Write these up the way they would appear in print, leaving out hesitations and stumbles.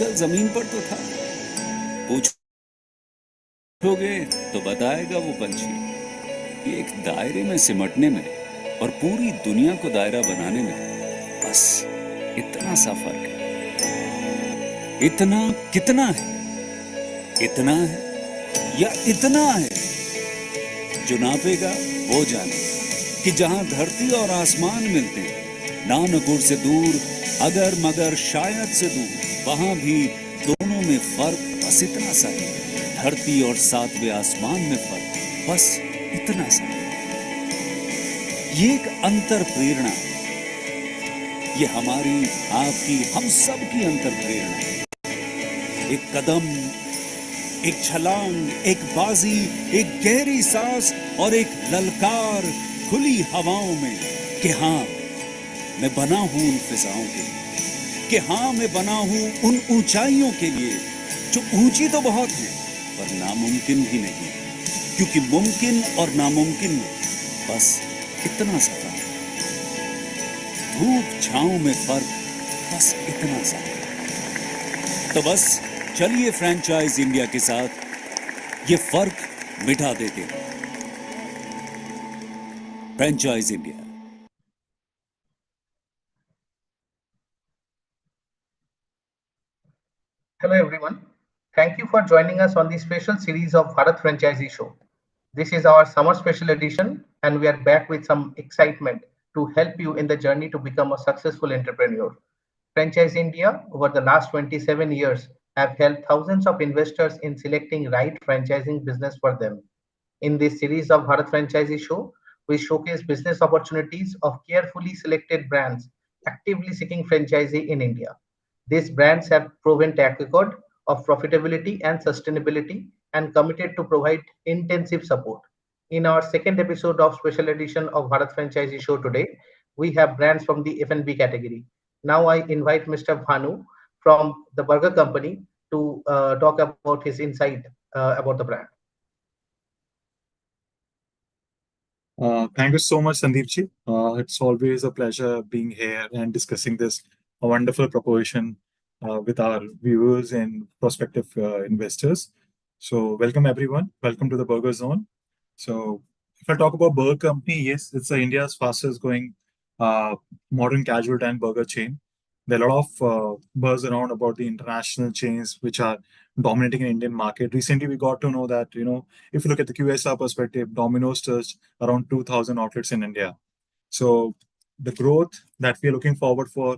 आजकल जमीन पर तो था। पूछोगे तो बताएगा वो पंछी कि एक दायरे में सिमटने में और पूरी दुनिया को दायरा बनाने में बस इतना सा फर्क है। इतना कितना है? इतना है या इतना है? जो नापेगा वो जाने कि जहां धरती और आसमान मिलते हैं, नानपुर से दूर, अगर मगर शायद से दूर, वहां भी दोनों में फर्क बस इतना सा है। धरती और सातवें आसमान में फर्क बस इतना सा है। ये एक अंतर प्रेरणा है। ये हमारी, आपकी, हम सब की अंतर प्रेरणा है। एक कदम, एक छलांग, एक बाजी, एक गहरी सांस और एक ललकार खुली हवाओं में कि हाँ मैं बना हूं उन फिजाओं के लिए, कि हाँ मैं बना हूं उन ऊंचाइयों के लिए जो ऊंची तो बहुत है पर नामुमकिन भी नहीं, क्योंकि मुमकिन और नामुमकिन में बस इतना सा फर्क है। धूप छांव में फर्क बस इतना सा है। तो बस चलिए फ्रेंचाइज इंडिया के साथ ये फर्क मिटा देते हैं। Franchise India. Hello everyone. Thank you for joining us on the special series of Bharat Franchisee Show. This is our summer special edition and we are back with some excitement to help you in the journey to become a successful entrepreneur. Franchise India over the last 27 years have helped thousands of investors in selecting right franchising business for them. In this series of Bharat Franchisee Show, we showcase business opportunities of carefully selected brands actively seeking franchisee in India. These brands have proven track record of profitability and sustainability and committed to provide intensive support. In our second episode of special edition of Bharat Franchisee Show today, we have brands from the F&B category. Now I invite Mr. Bhanu from the Burger Company to talk about his insight about the brand. Thank you so much, Sandeep ji. It's always a pleasure being here and discussing this wonderful proposition with our viewers and prospective investors. So, welcome everyone. Welcome to the Burger Zone. So, if I talk about Burger Company, yes, it's India's fastest growing uh, modern casual dining burger chain. There are a lot of buzz around about the international chains which are dominating in Indian market. Recently, we got to know that if you look at the QSR perspective, Domino's touched around 2,000 outlets in India. So the growth that we are looking forward for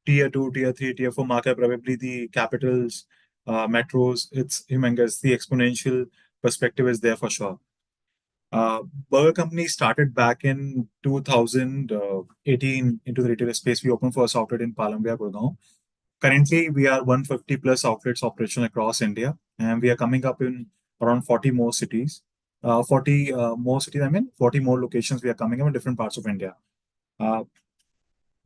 tier two, tier three, tier four market, probably the capitals, metros, it's humongous. The exponential perspective is there for sure. Uh, Burger Company started back in 2018 into the retail space. We opened first outlet in Palamvia, Gurgaon. Currently, we are 150 plus outlets operation across India, and we are coming up in around 40 more cities. 40 more cities, I mean, 40 more locations we are coming up in different parts of India. Uh,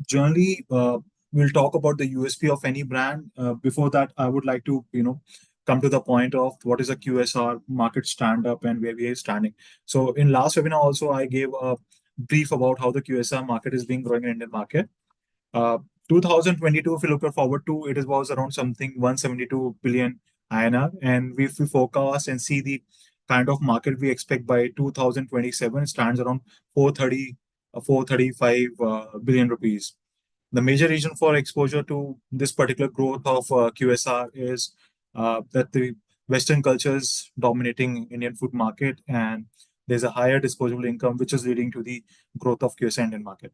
Generally, we'll talk about the USP of any brand. Before that, I would like to, come to the point of what is a QSR market stand up and where we are standing. So in last webinar also, I gave a brief about how the QSR market is being growing in Indian market. 2022, if you look forward to, it was around something 172 billion INR. And if we forecast and see the kind of market we expect by 2027, it stands around 430, 435 billion rupees. The major reason for exposure to this particular growth of QSR is that the Western culture is dominating Indian food market, and there's a higher disposable income, which is leading to the growth of QSR Indian market.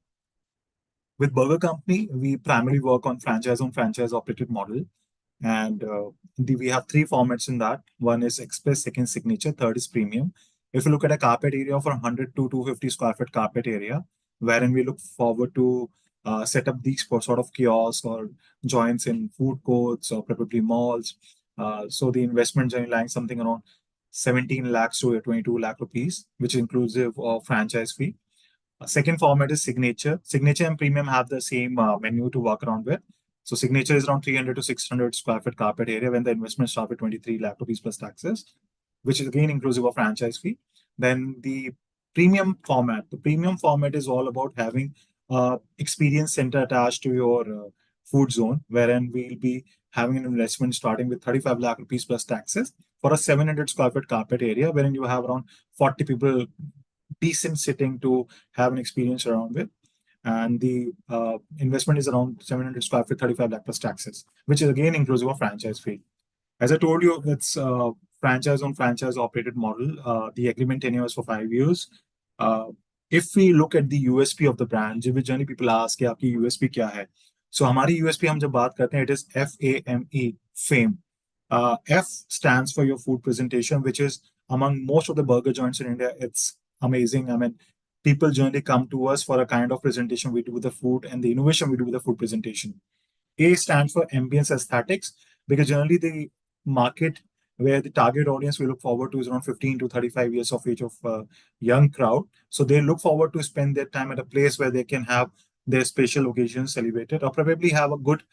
With Burger Company, we primarily work on franchise on franchise operated model, and we have three formats in that. One is Express, second Signature, third is Premium. If you look at a carpet area for 100 to 250 square foot carpet area, wherein we look forward to set up these sort of kiosks or joints in food courts or probably malls. So the investment generally lying something around 17 lakhs to 22 lakh rupees, which is inclusive of franchise fee. Second format is Signature. Signature and Premium have the same menu to work around with. So Signature is around 300 to 600 square foot carpet area when the investment starts with 23 lakh rupees plus taxes, which is again inclusive of franchise fee. Then the Premium format is all about having experience center attached to your food zone, wherein we'll be having an investment starting with 35 lakh rupees plus taxes for a 700 square foot carpet area, wherein you have around 40 people decent sitting to have an experience around with. And the investment is around 700 square feet, 35 lakh plus taxes, which is again inclusive of franchise fee. As I told you, it's franchise on franchise operated model. The agreement tenure is for 5 years. Uh, if we look at the USP of the brand, जो भी generally people ask कि आपकी USP क्या है? So हमारी USP हम जब बात करते हैं, it is FAME, fame. F stands for your food presentation, which is among most of the burger joints in India. It's amazing. I mean, people generally come to us for a kind of presentation we do with the food and the innovation we do with the food presentation. A stands for ambience aesthetics, because generally the market where the target audience we look forward to is around 15 to 35 years of age of young crowd. So they look forward to spend their time at a place where they can have their special occasions celebrated or probably have a good,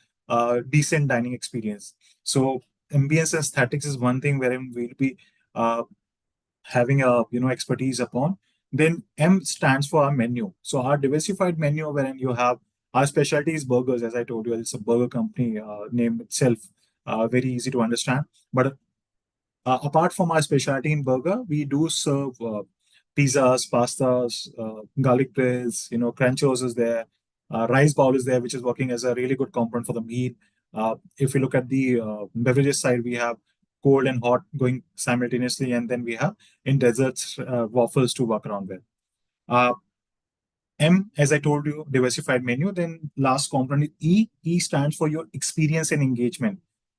decent dining experience. So ambience aesthetics is one thing wherein we'll be uh, having a expertise upon. Then M stands for our menu. So our diversified menu, wherein you have our specialty is burgers. As I told you, it's a burger company name itself, very easy to understand. But apart from our specialty in burger, we do serve pizzas, pastas, garlic breads. Crunchos is there. Rice bowl is there, which is working as a really good component for the meal. If you look at the beverages side, we have cold and hot going simultaneously, and then we have in desserts waffles to work around with. Uh, M, as I told you, diversified menu. Then last component is E. E stands for your experience and engagement.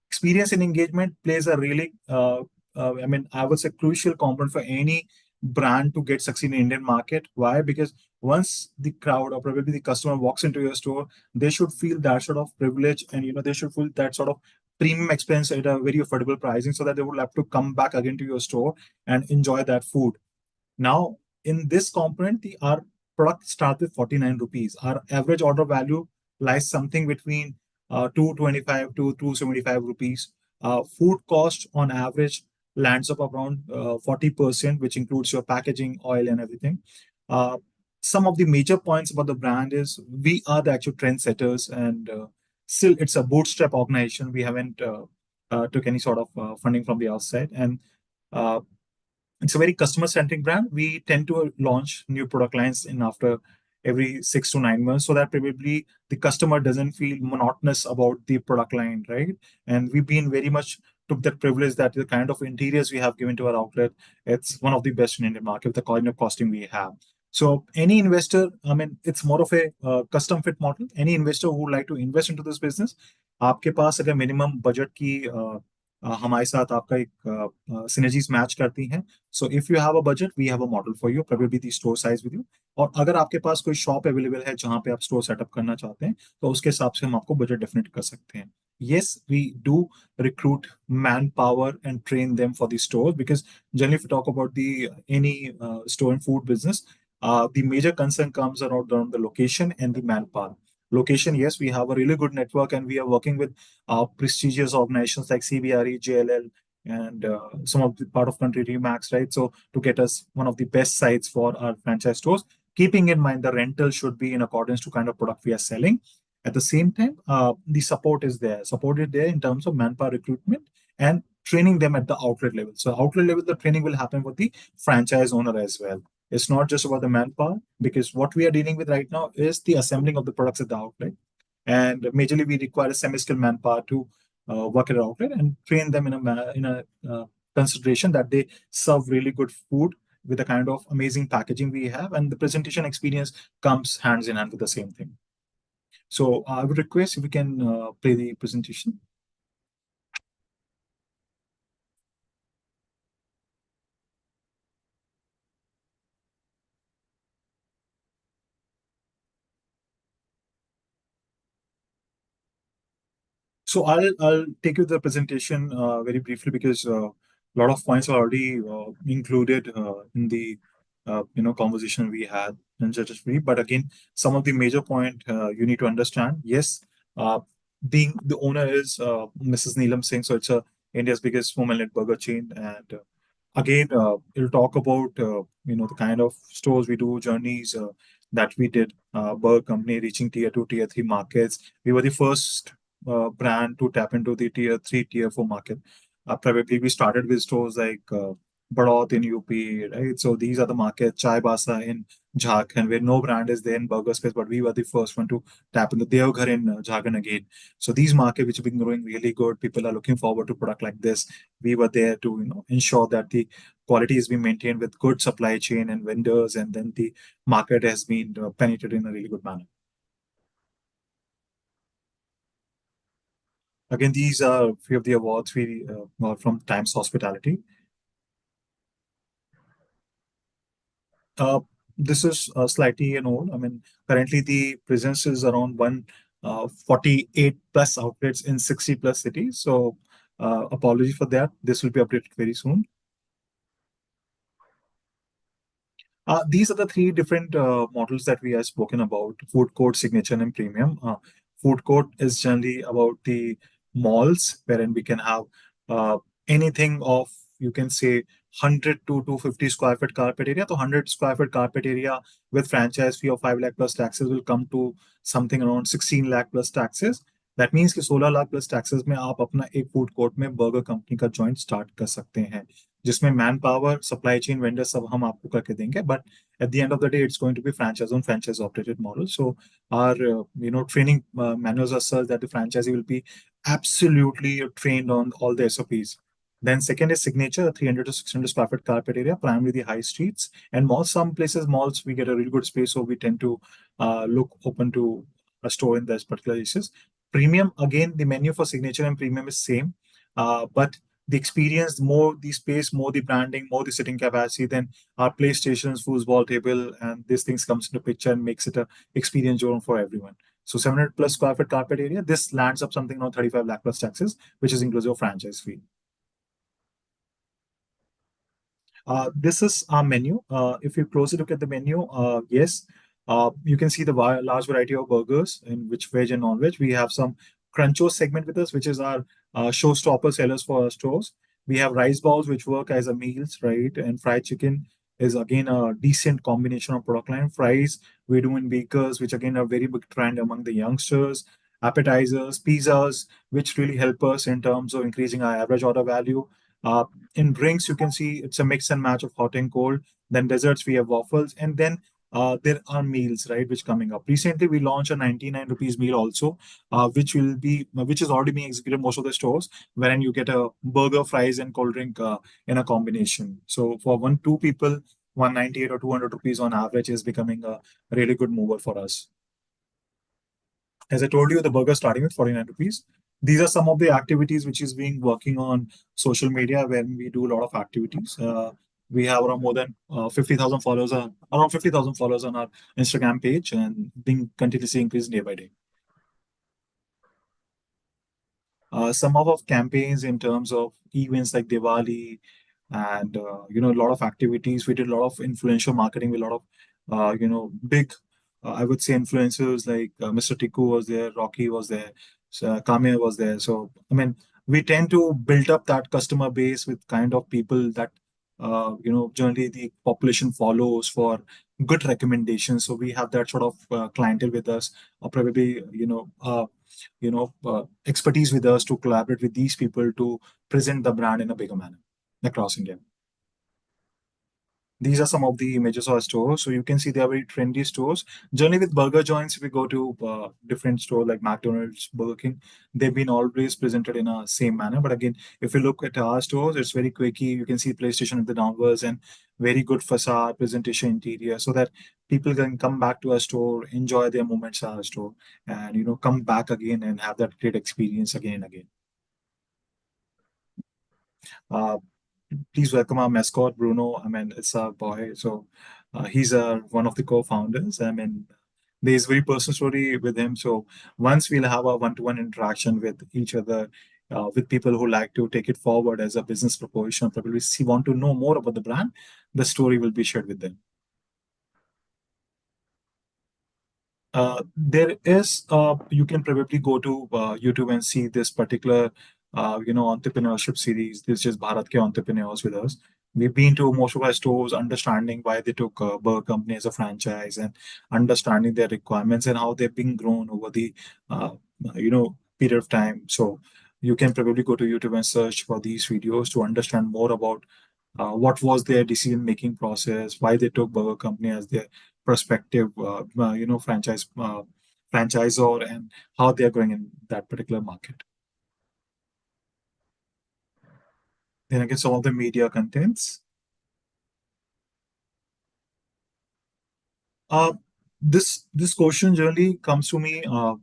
Experience and engagement plays a really, I would say, crucial component for any brand to get succeed in Indian market. Why? Because once the crowd or probably the customer walks into your store, they should feel that sort of privilege, and they should feel that sort of premium experience at a very affordable pricing, so that they would have to come back again to your store and enjoy that food. Now, in this component, our product starts with 49 rupees. Our average order value lies something between 225 to 275 rupees. Food cost on average lands up around 40%, which includes your packaging, oil, and everything. Some of the major points about the brand is we are the actual trendsetters, and still it's a bootstrap organization. We haven't took any sort of funding from the outside, and uh, it's a very customer centric brand. We tend to launch new product lines in after every 6 to 9 months, so that probably the customer doesn't feel monotonous about the product line, right? And we've been very much took that privilege that the kind of interiors we have given to our outlet, it's one of the best in Indian market with the kind of costing we have. So any investor, I mean, it's more of a custom fit model. Any investor who would like to invest into this business, आपके पास अगर minimum budget की हमारे साथ आपका एक synergies match करती हैं. So if you have a budget, we have a model for you, probably the store size with you. और अगर आपके पास कोई शॉप अवेलेबल है जहां पे आप स्टोर सेटअप करना चाहते हैं, तो उसके हिसाब से हम आपको बजट डेफिनेट कर सकते हैं. Yes, we do recruit manpower and train them for the store, because generally if you talk about the any store and food business, the major concern comes around the location and the manpower. Location, yes, we have a really good network, and we are working with prestigious organizations like CBRE, JLL, and some of the part of country Remax, right? So to get us one of the best sites for our franchise stores, keeping in mind the rental should be in accordance to kind of product we are selling. At the same time, the support is there. Support is there in terms of manpower recruitment and training them at the outlet level. So outlet level, the training will happen with the franchise owner as well. It's not just about the manpower, because what we are dealing with right now is the assembling of the products at the outlet. And majorly, we require a semi-skilled manpower to work at an outlet and train them in a consideration that they serve really good food with the kind of amazing packaging we have, and the presentation experience comes hands in hand with the same thing. So I would request if we can play the presentation. So I'll take you the presentation very briefly, because a lot of points are already included in the conversation we had in just free. But again, some of the major point you need to understand. Yes, uh, being the owner is Mrs. Neelam Singh, so it's India's biggest woman-led burger chain, and again, it'll talk about the kind of stores we do, journeys, that we did. Burger Company reaching tier two, tier three markets. We were the first brand to tap into the tier three, tier four market. Probably we started with stores like Bharat in UP, right? So these are the markets, Chai Basa in Jharkhand, where no brand is there in burger space, but we were the first one to tap into Deoghar in Jharkhand again. So these markets which have been growing really good, people are looking forward to product like this. We were there to ensure that the quality is being maintained with good supply chain and vendors, and then the market has been penetrated in a really good manner. Again, these are a few of the awards we got from Times Hospitality. Uh, this is slightly old. I mean, currently the presence is around 148 plus outlets in 60 plus cities. So, apology for that. This will be updated very soon. These are the three different models that we have spoken about: food court, signature, and premium. Food court is generally about the malls, wherein we can have anything of, you can say, 100 to 250 square feet carpet area. So 100 square feet carpet area with franchise fee of 5 lakh plus taxes will come to something around 16 lakh plus taxes. That means कि 16 lakh plus taxes में आप अपना एक food court में burger company का joint start कर सकते हैं, जिसमें man power, supply chain, vendor सब हम आपको करके देंगे. But at the end of the day, it's going to be franchise on franchise operated model. So our training manuals are such that the franchisee will be absolutely trained on all the SOPs. Then second is signature, 300 to 600 square foot carpet area, primarily the high streets and malls. Some places malls we get a really good space, so we tend to look open to a store in those particular places. Premium, again, the menu for signature and premium is same, but the experience, more the space, more the branding, more the sitting capacity, then our playstations, foosball table, and these things comes into picture and makes it a experience zone for everyone. So 700 plus square foot carpet area, this lands up something around 35 lakh plus taxes, which is inclusive of franchise fee. This is our menu. If you closely look at the menu, yes, you can see the large variety of burgers in which veg and non-veg. We have some cruncho segment with us, which is our showstopper sellers for our stores. We have rice balls, which work as a meals, right? And fried chicken is again a decent combination of product line. Fries we do in bakers, which again are very big trend among the youngsters. Appetizers, pizzas, which really help us in terms of increasing our average order value. Uh, in drinks, you can see it's a mix and match of hot and cold. Then desserts, we have waffles, and then there are meals, right, which coming up. Recently, we launched a 99 rupees meal also, which is already being executed in most of the stores, wherein you get a burger, fries, and cold drink in a combination. So for two people, 198 or 200 rupees on average is becoming a really good mover for us. As I told you, the burger starting with 49 rupees. These are some of the activities which is being working on social media when we do a lot of activities. We have around more than 50,000 followers, around 50,000 followers on our Instagram page, and being continuously increased day by day. Some of our campaigns in terms of events like Diwali and a lot of activities. We did a lot of influential marketing with a lot of big I would say influencers like Mr. Tiku was there, Rocky was there, so, Kame was there. So I mean, we tend to build up that customer base with kind of people that generally the population follows for good recommendations. So we have that sort of clientele with us, or probably expertise with us to collaborate with these people to present the brand in a bigger manner across India. These are some of the images of our stores. So you can see they are very trendy stores. Generally with burger joints, if we go to different store like McDonald's, Burger King, they've been always presented in a same manner. But again, if you look at our stores, it's very quirky. You can see PlayStation at the downwards and very good facade, presentation, interior, so that people can come back to our store, enjoy their moments at our store, and come back again and have that great experience again and again. Uh, please welcome our mascot, Bruno. I mean, it's our boy. So he's one of the co-founders. I mean, there's very personal story with him. So once we'll have a one-to-one interaction with each other, with people who like to take it forward as a business proposition, probably want to know more about the brand, the story will be shared with them. There is, you can probably go to YouTube and see this particular, entrepreneurship series. This is Bharat ke entrepreneurs with us. We've been to most of our stores, understanding why they took Burger Company as a franchise, and understanding their requirements and how they've been grown over the uh, period of time. So you can probably go to YouTube and search for these videos to understand more about what was their decision making process, why they took Burger Company as their prospective franchisor, and how they are going in that particular market. Then again, some of the media contents. Uh, this question generally comes to me in a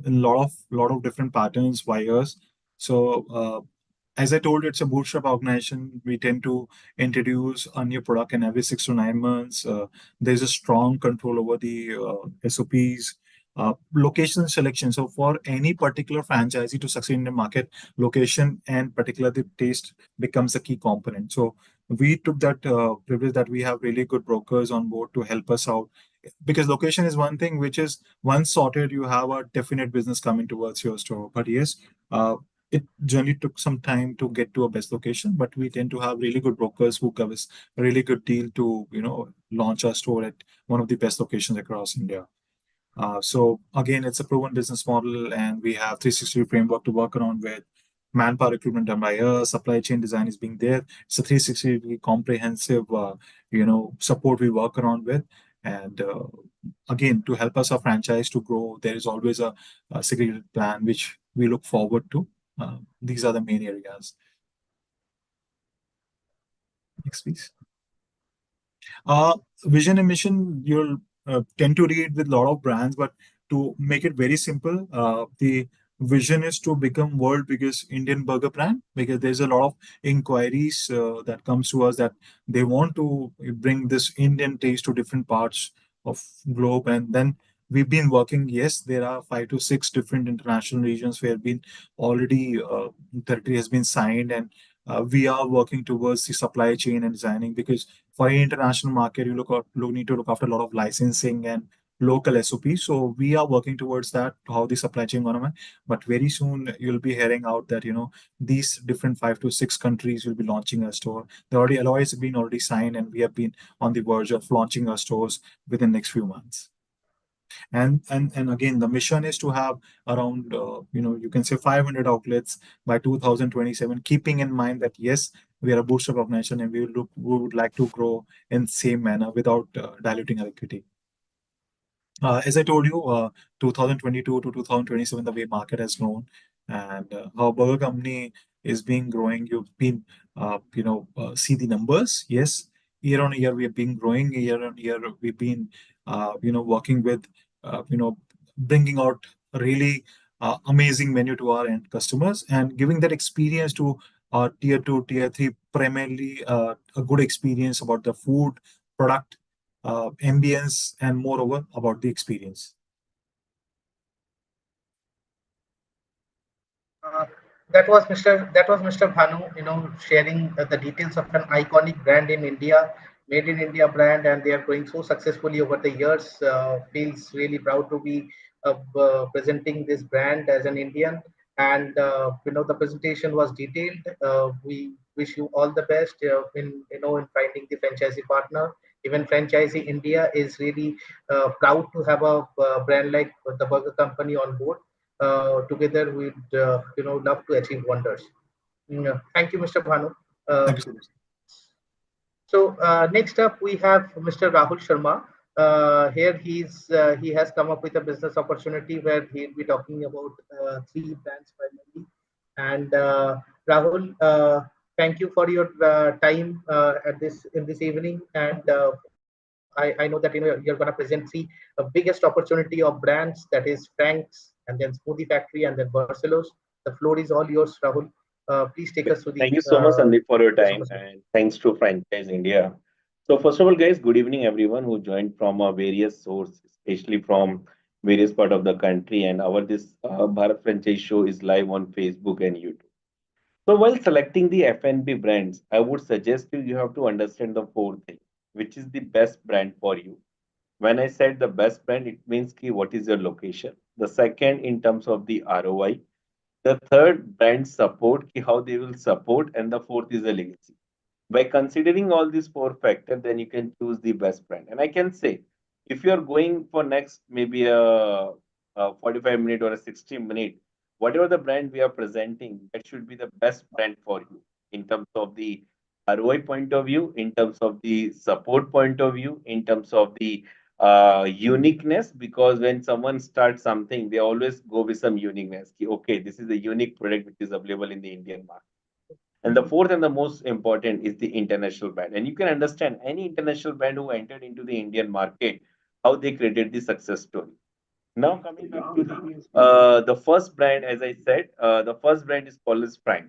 lot of different patterns, wires. So as I told you, it's a bootstrap organization. We tend to introduce a new product in every 6 to 9 months. There's a strong control over the SOPs. Location selection. So for any particular franchisee to succeed in the market, location and particularly the taste becomes a key component. So we took that privilege that we have really good brokers on board to help us out, because location is one thing which is once sorted, you have a definite business coming towards your store. But yes, it generally took some time to get to a best location, but we tend to have really good brokers who give us a really good deal to launch our store at one of the best locations across India. So again, it's a proven business model, and we have 360 framework to work around with. Manpower recruitment done by us, supply chain design is being there. It's a 360 comprehensive, support we work around with. And again, to help us our franchise to grow, there is always a segregated plan which we look forward to. These are the main areas. Next, please. Vision and mission, you'll tend to read with a lot of brands, but to make it very simple, the vision is to become world biggest Indian burger brand, because there's a lot of inquiries that comes to us that they want to bring this Indian taste to different parts of globe. And then we've been working. Yes, there are 5 to 6 different international regions where been already territory has been signed, and we are working towards the supply chain and designing, because for an international market, need to look after a lot of licensing and local SOP. So we are working towards that, how the supply chain gonna be. But very soon you'll be hearing out that these different 5 to 6 countries will be launching a store. The already LOIs have been already signed, and we have been on the verge of launching our stores within the next few months. And again, the mission is to have around you can say 500 outlets by 2027, keeping in mind that yes, we are a bootstrap organization, and we would like to grow in same manner without diluting our equity. As I told you, 2022 to 2027, the way market has grown, and how Burger Company is being growing, you've been, see the numbers. Yes, year on year we have been growing. Year on year we've been, working with, bringing out a really amazing menu to our end customers, and giving that experience to our tier two, tier three, primarily a good experience about the food, product, ambience, and moreover about the experience. Uh, that was Mr. Bhanu, sharing the details of an iconic brand in India, made in India brand, and they are growing so successfully over the years. Feels really proud to be presenting this brand as an Indian. And the presentation was detailed. We wish you all the best in finding the franchisee partner. Even franchisee India is really proud to have a brand like the Burger Company on board. Together we'd love to achieve wonders. Thank you, Mr. Bhanu. Thank you so much. So next up we have Mr. Rahul Sharma. Here he has come up with a business opportunity where he'll be talking about 3 brands primarily. And Rahul, thank you for your time at this in this evening. And I know that you're going to present 3 biggest opportunity of brands, that is Frank's, and then Smoothie Factory, and then Barcelos. The floor is all yours, Rahul. Please take us through the Thank you so much, Sandeep, for your business time, opportunity. and thanks to Franchise India. So, first of all, guys, good evening, everyone who joined from various sources, especially from various part of the country. And our this Bharat Franchise Show is live on Facebook and YouTube. So, while selecting the F&B brands, I would suggest you have to understand the 4 things, which is the best brand for you. When I said the best brand, it means ki what is your location. The second, in terms of the ROI. The third, brand support, ki how they will support, and the fourth is the legacy. By considering all these four factors, then you can choose the best brand. And I can say, if you are going for next maybe a 45-minute or a 60-minute, whatever the brand we are presenting, that should be the best brand for you in terms of the ROI point of view, in terms of the support point of view, in terms of the uniqueness. Because when someone starts something, they always go with some uniqueness. Okay, this is a unique product which is available in the Indian market. And the fourth and the most important is the international brand. And you can understand any international brand who entered into the Indian market, how they created the success story. Now coming back to the first brand, as I said, the first brand is called as Frank.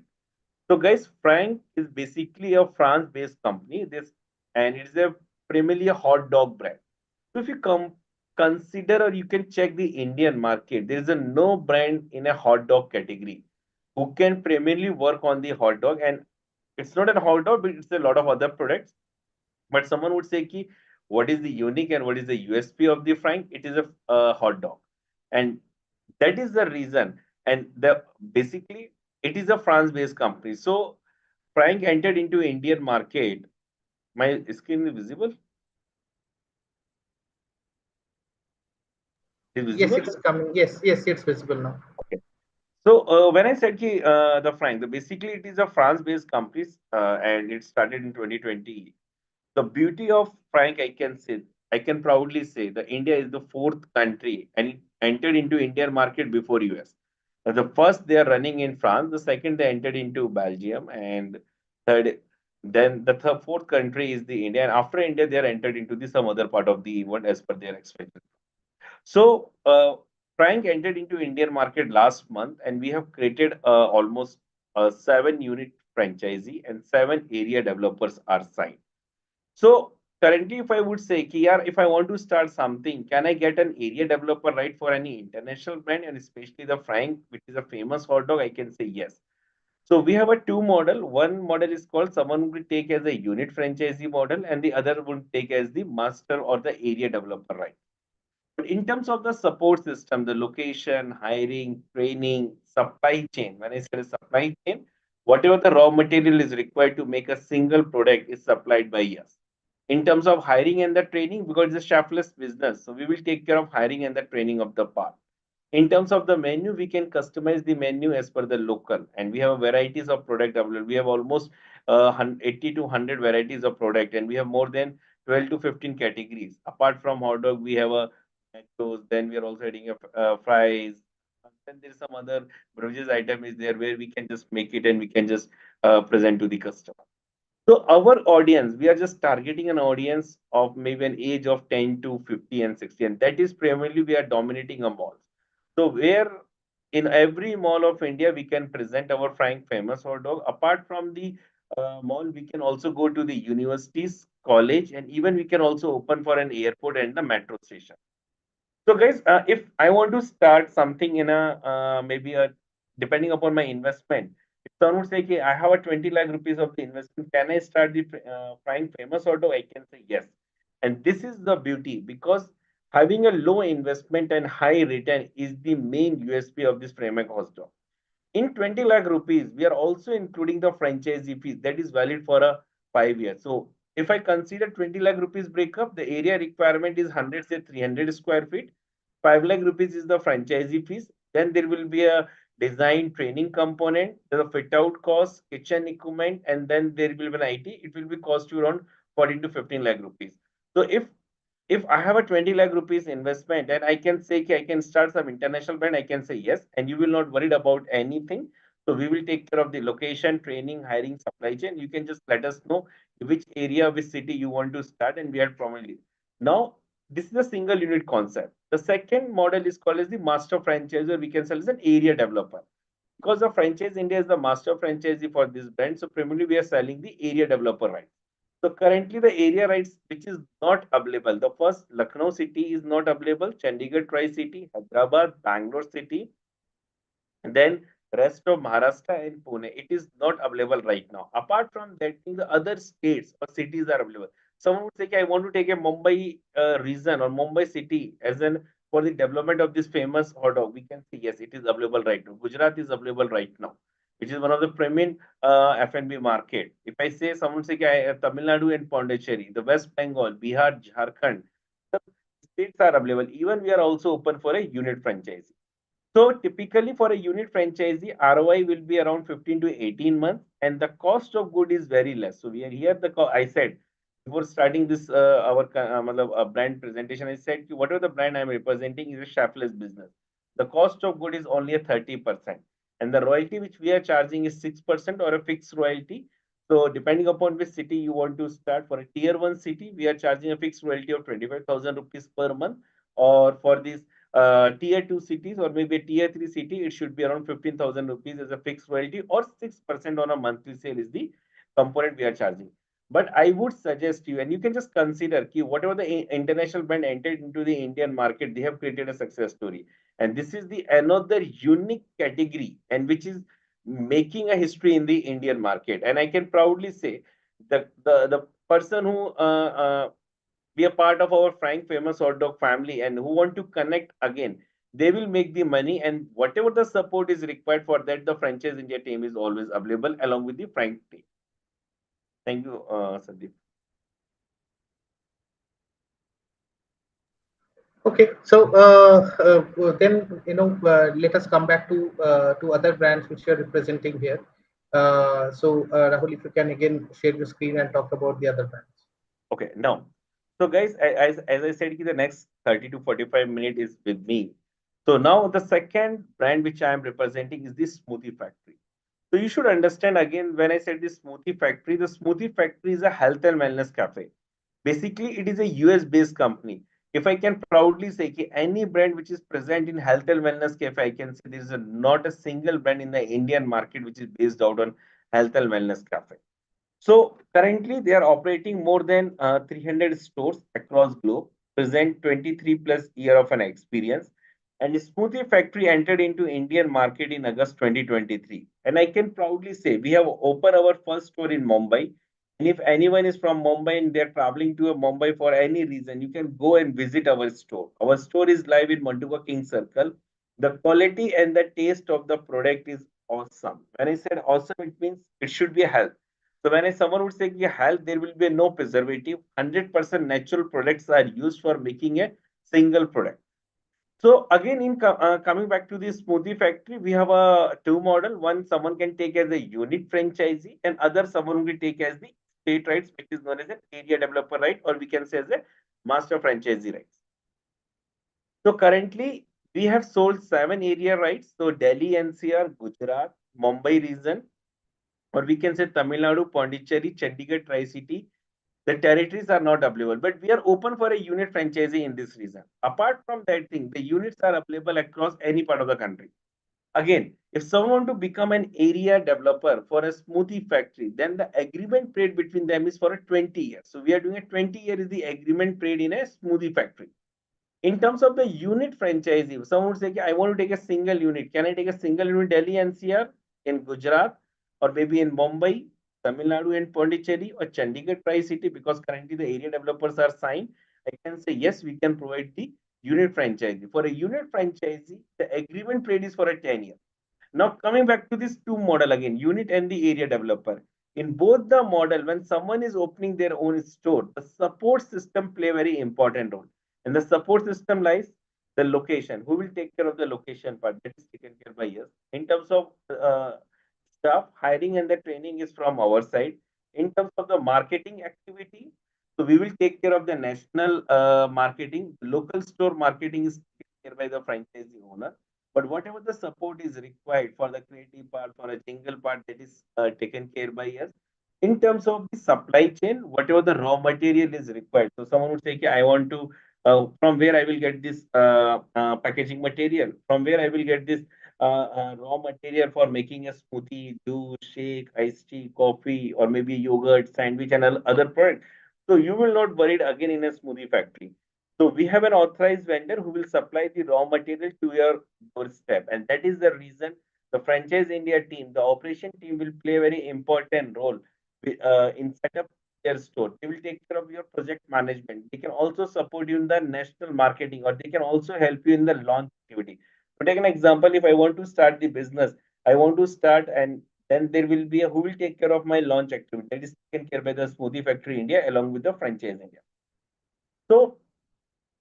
So guys, Frank is basically a France-based company. And it is a primarily a hot dog brand. So if you consider or you can check the Indian market, there is a no brand in a hot dog category who can primarily work on the hot dog. And it's not a hot dog, but it's a lot of other products. But someone would say, ki, what is the unique and what is the USP of the Frank? It is a hot dog. And that is the reason. And the basically, it is a France-based company. So Frank entered into Indian market. My screen is visible? Is Yes, visible? it's coming. Yes, yes, it's visible now. Okay. So when I said ki, the Frank, basically it is a France-based company and it started in 2020. The beauty of Frank, I can proudly say that India is the fourth country and it entered into Indian market before US. The first they are running in France, the second they entered into Belgium, and third, then the fourth country is the India. And after India, they are entered into the some other part of the world as per their expansion. So, Frank entered into Indian market last month, and we have created almost a 7 unit franchisee and 7 area developers are signed. So currently, if I would say, ki, yaar, if I want to start something, can I get an area developer right for any international brand and especially the Frank, which is a famous hot dog? I can say yes. So we have a two model. One model is called someone will take as a unit franchisee model, and the other would take as the master or the area developer right. But in terms of the support system, the location, hiring, training, supply chain, when I say supply chain, whatever the raw material is required to make a single product is supplied by us. In terms of hiring and the training, because it's a chefless business, so we will take care of hiring and the training of the part. In terms of the menu, we can customize the menu as per the local, and we have varieties of product available. We have almost 80 to 100 varieties of product, and we have more than 12 to 15 categories. Apart from hot dog, we have a nachos, then we are also adding a fries. And then there is some other beverages item is there where we can just make it and we can just present to the customer. So our audience, we are just targeting an audience of maybe an age of 10 to 50 and 60, and that is primarily we are dominating a mall. So where in every mall of India we can present our Frank famous hot dog. Apart from the mall, we can also go to the universities, college, and even we can also open for an airport and the metro station. So, guys, if I want to start something in a maybe a depending upon my investment, if someone would say, "Okay, I have a 20 lakh rupees of the investment, can I start the Prime Famous Auto?" I can say yes, and this is the beauty because having a low investment and high return is the main USP of this Prime Auto. In 20 lakh rupees, we are also including the franchisee fees that is valid for a 5 years. So if I consider 20 lakh rupees breakup, the area requirement is 100, say 300 square feet. 5 lakh rupees is the franchisee fees. Then there will be a design training component, the fit out cost, kitchen equipment, and then there will be an IT. It will be cost you around 14 to 15 lakh rupees. So if I have a 20 lakh rupees investment and I can say I can start some international brand, I can say yes, and you will not worried about anything. So we will take care of the location, training, hiring, supply chain. You can just let us know which area, which city you want to start, and we are probably now. This is a single unit concept. The second model is called as the master franchisor. We can sell as an area developer because the franchise India is the master franchisee for this brand. So primarily we are selling the area developer rights. So currently the area rights which is not available. The first Lucknow city is not available. Chandigarh Tri-City, Hyderabad, Bangalore city, and then rest of Maharashtra and Pune. It is not available right now. Apart from that, in the other states or cities are available. Someone would say, "Okay, I want to take a Mumbai region or Mumbai city as an for the development of this famous hot dog." We can say yes, it is available right now. Gujarat is available right now. which is one of the premium F&B market. If I say someone say Tamil Nadu and Pondicherry, the West Bengal, Bihar, Jharkhand, the states are available. Even we are also open for a unit franchise. So typically for a unit franchisee, ROI will be around 15 to 18 months, and the cost of good is very less. So we are here. I said before starting this brand presentation, I said whatever the brand I am representing is a chefless business. The cost of good is only a 30%, and the royalty which we are charging is 6% or a fixed royalty. So depending upon which city you want to start, for a tier one city, we are charging a fixed royalty of 25,000 rupees per month, or for this tier 2 cities or maybe a tier 3 city, it should be around 15,000 rupees as a fixed royalty, or 6% on a monthly sale is the component we are charging. But I would suggest you, and you can just consider whatever the international brand entered into the Indian market, they have created a success story. And this is the another unique category and which is making a history in the Indian market. And I can proudly say that the person who be a part of our Frank famous hot dog family and who want to connect again, they will make the money, and whatever the support is required for that, the franchise India team is always available along with the Frank team. Thank you, Sandeep. Okay, so then let us come back to other brands which you are representing here. Rahul, if you can again share your screen and talk about the other brands. Okay, now, so guys, as I said, the next 30 to 45 minutes is with me. So now the second brand which I am representing is this Smoothie Factory. So you should understand again when I said this Smoothie Factory, the Smoothie Factory is a health and wellness cafe. Basically, it is a US based company. If I can proudly say that any brand which is present in health and wellness cafe, I can say there is not a single brand in the Indian market which is based out on health and wellness cafe. So currently they are operating more than 300 stores across globe, present 23 plus year of an experience. And Smoothie Factory entered into Indian market in August 2023. And I can proudly say we have opened our first store in Mumbai. And if anyone is from Mumbai and they're traveling to a Mumbai for any reason, you can go and visit our store. Our store is live in Montuga King Circle. The quality and the taste of the product is awesome. When I said awesome, it means it should be a health. So when someone would say health, there will be no preservative. 100% natural products are used for making a single product. So again, coming back to this Smoothie Factory, we have a two model. One, someone can take as a unit franchisee, and other someone will take as the state rights, which is known as an area developer right, or we can say as a master franchisee rights. So currently, we have sold 7 area rights. So Delhi, NCR, Gujarat, Mumbai region, or we can say Tamil Nadu, Pondicherry, Chandigarh, Tri-City. The territories are not available, but we are open for a unit franchisee in this region. Apart from that thing, the units are available across any part of the country. Again, if someone want to become an area developer for a smoothie factory, then the agreement period between them is for a 20 years. So we are doing a 20-year is the agreement period in a smoothie factory. In terms of the unit franchisee, someone would say, I want to take a single unit. Can I take a single unit Delhi NCR, in Gujarat, or maybe in Mumbai, Tamil Nadu and Pondicherry, or Chandigarh Tri-City? Because currently the area developers are signed. I can say, yes, we can provide the unit franchisee. For a unit franchisee, the agreement period is for a 10 year. Now coming back to this two model again, unit and the area developer. In both the model, when someone is opening their own store, the support system play a very important role. And the support system lies the location. Who will take care of the location part? That is taken care by us. In terms of staff, hiring and the training is from our side. In terms of the marketing activity, so we will take care of the national marketing. Local store marketing is taken care by the franchisee owner. But whatever the support is required for the creative part, for a jingle part, that is taken care by us. In terms of the supply chain, whatever the raw material is required. So someone would say, okay, I want to, from where I will get this packaging material, from where I will get this raw material for making a smoothie, juice, shake, iced tea, coffee, or maybe yogurt, sandwich, and other products. So you will not worry again in a smoothie factory. So we have an authorized vendor who will supply the raw material to your doorstep, and that is the reason the franchise India team, the operation team, will play a very important role in setup their store. They will take care of your project management. They can also support you in the national marketing, or they can also help you in the launch activity. To take an example, if I want to start the business, I want to start, and then there will be a who will take care of my launch activity. That is taken care by the Smoothie Factory India along with the franchise India. So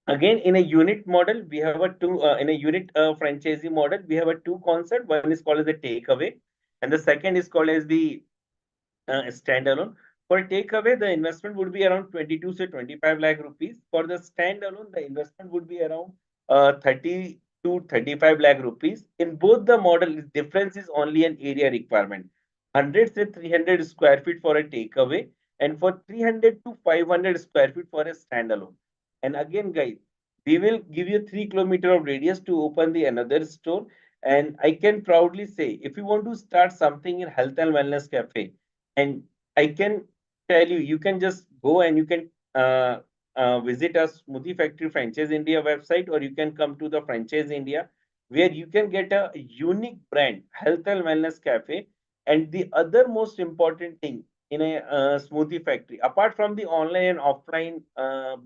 again, in a unit model, we have a two in a unit franchisee model, we have a two concept. One is called as the takeaway, and the second is called as the standalone. For takeaway, the investment would be around 22 to 25 lakh rupees. For the standalone, the investment would be around 30 to 35 lakh rupees. In both the model, the difference is only an area requirement. 100 to 300 square feet for a takeaway, and for 300 to 500 square feet for a standalone. And again, guys, we will give you 3 kilometer of radius to open the another store. And I can proudly say, if you want to start something in health and wellness cafe, and I can tell you, you can just go and you can visit our Smoothie Factory Franchise India website, or you can come to the Franchise India, where you can get a unique brand, Health and Wellness Cafe. And the other most important thing in a Smoothie Factory, apart from the online and offline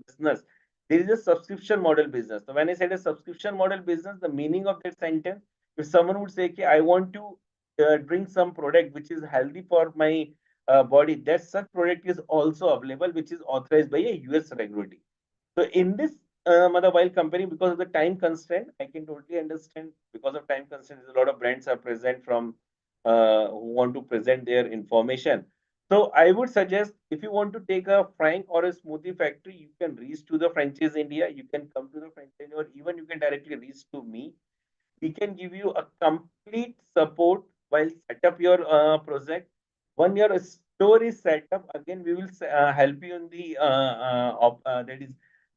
business, there is a subscription model business. So when I said a subscription model business, the meaning of that sentence, if someone would say, okay, I want to drink some product which is healthy for my body, that such product is also available, which is authorized by a US regulatory. So in this while company, because of the time constraint, I can totally understand, because of time constraint, a lot of brands are present from who want to present their information. So I would suggest, if you want to take a frank or a smoothie factory, you can reach to the franchise India, you can come to the franchise, or even you can directly reach to me. We can give you a complete support while set up your project. When your store is set up, again we will help you in the that is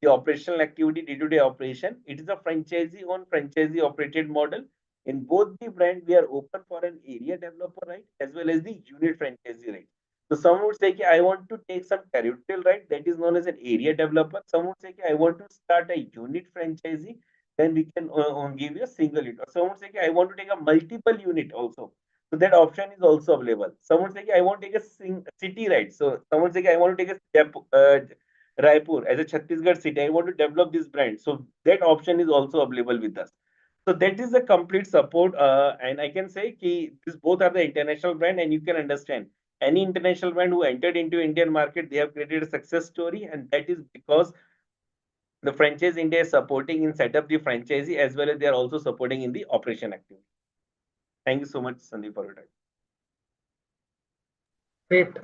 the operational activity, day-to-day operation. It is a franchisee owned, franchisee operated model. In both the brand, we are open for an area developer right as well as the unit franchisee right. So someone would say, "Okay, I want to take some territorial right," that is known as an area developer. Someone would say, "Okay, I want to start a unit franchisee," then we can give you a single unit. Or someone say, I want to take a multiple unit also. So that option is also available. Someone say, I want to take a city right. So someone say, I want to take a Raipur as a Chhattisgarh city. I want to develop this brand. So that option is also available with us. So that is the complete support. And I can say ki these both are the international brand, and you can understand any international brand who entered into Indian market, they have created a success story, and that is because the franchise India is supporting in set up the franchisee, as well as they are also supporting in the operation activity. Thank you so much, Sandeep, for your time. Great.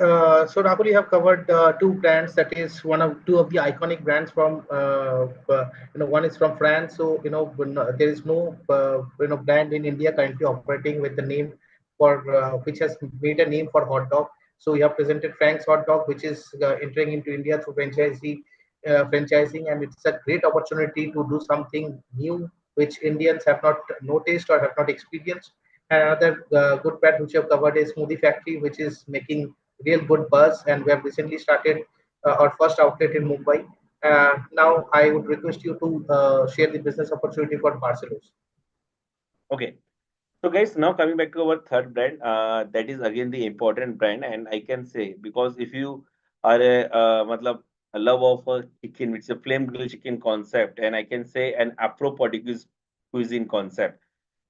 So Rahul, you have covered two brands. That is two of the iconic brands from one is from France. So there is no brand in India currently operating with the name for which has made a name for hot dog. So you have presented Frank's hot dog, which is entering into India through franchising, and it's a great opportunity to do something new which Indians have not noticed or have not experienced. And another good brand which you have covered is Smoothie Factory, which is making real good buzz, and we have recently started our first outlet in Mumbai. Now, I would request you to share the business opportunity for Barcelos. Okay. So guys, now coming back to our third brand, that is again the important brand, and I can say, because if you are a love of a chicken, which is a flame grilled chicken concept, and I can say an Afro Portuguese cuisine concept,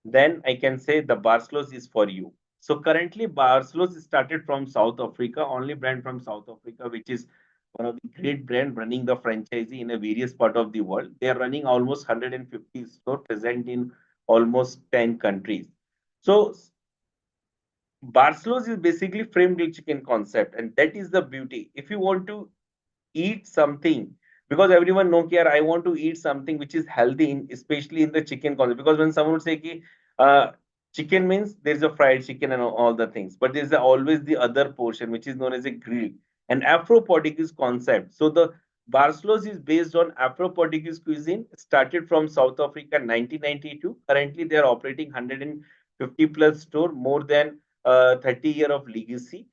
then I can say the Barcelos is for you. So currently, Barcelos started from South Africa, only brand from South Africa, which is one of the great brand running the franchisee in a various part of the world. They are running almost 150 stores present in almost 10 countries. So Barcelos is basically frame grilled chicken concept, and that is the beauty. If you want to eat something, because everyone know here, I want to eat something which is healthy, especially in the chicken concept. Because when someone would say ki, chicken means there's a fried chicken and all the things, but there's always the other portion which is known as a grill, an Afro Portuguese concept. So the Barcelos is based on Afro Portuguese cuisine, started from South Africa 1992. Currently, they are operating 150 plus store, more than 30-year of legacy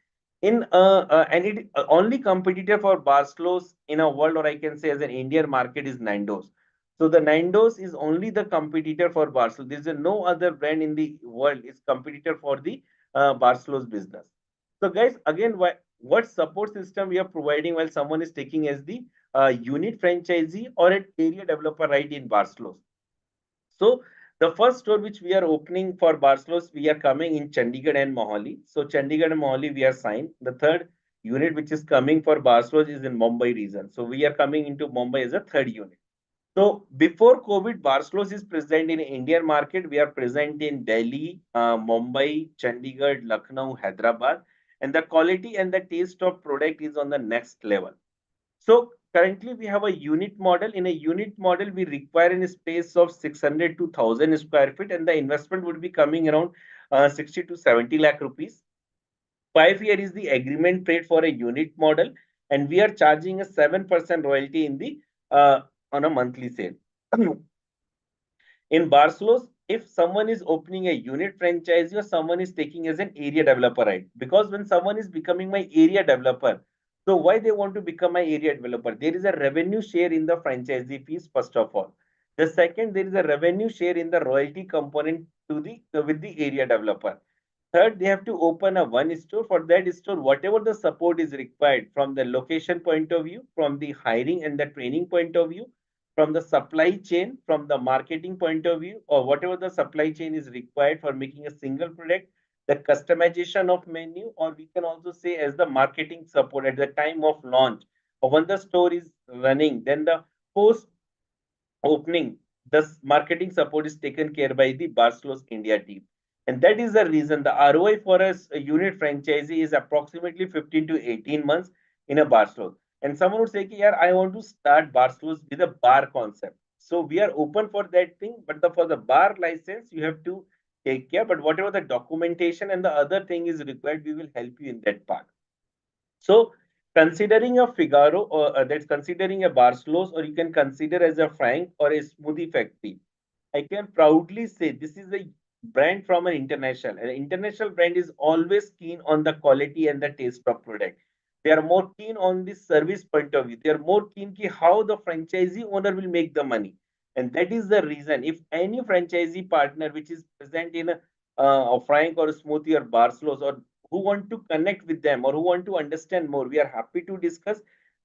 in and it only competitor for Barcelos in a world, or I can say as an Indian market, is Nando's. So the Nando's is only the competitor for Barcelos. There is no other brand in the world is competitor for the Barcelos business. So guys, again, what support system we are providing while someone is taking as the unit franchisee or an area developer right in Barcelos? So The first store which we are opening for Barcelos, we are coming in Chandigarh and Mohali. So Chandigarh and Mohali we are signed. The third unit which is coming for Barcelos is in Mumbai region. So we are coming into Mumbai as a third unit. So before COVID, Barcelos is present in Indian market. We are present in Delhi, Mumbai, Chandigarh, Lucknow, Hyderabad, and the quality and the taste of product is on the next level. So currently we have a unit model. In a unit model, we require a space of 600 to 1000 square feet, and the investment would be coming around 60 to 70 lakh rupees. 5 year is the agreement rate for a unit model, and we are charging a 7% royalty in the on a monthly sale. In Barcelos, if someone is opening a unit franchise or someone is taking as an area developer, right? Because when someone is becoming my area developer, so why they want to become my area developer? There is a revenue share in the franchisee fees, first of all. The second, there is a revenue share in the royalty component to the with the area developer. Third, they have to open a one store. For that store, whatever the support is required from the location point of view, from the hiring and the training point of view, from the supply chain, from the marketing point of view, or whatever the supply chain is required for making a single product, the customization of menu, or we can also say as the marketing support at the time of launch, or when the store is running, then the post opening, the marketing support is taken care by the Barcelos India team. And that is the reason the ROI for us, a unit franchisee, is approximately 15 to 18 months in a Barcelos. And someone would say, yeah, I want to start Barcelos with a bar concept. So we are open for that thing, but for the bar license, you have to take care. But whatever the documentation and the other thing is required, we will help you in that part. So considering a Figaro, or that's considering a Barcelos, or you can consider as a Frank or a smoothie factory, I can proudly say this is a brand from an international. An international brand is always keen on the quality and the taste of product. They are more keen on the service point of view. They are more keen ki how the franchisee owner will make the money. And that is the reason if any franchisee partner which is present in a Frank or a Smoothie or Barcelos, or who want to connect with them or who want to understand more, we are happy to discuss.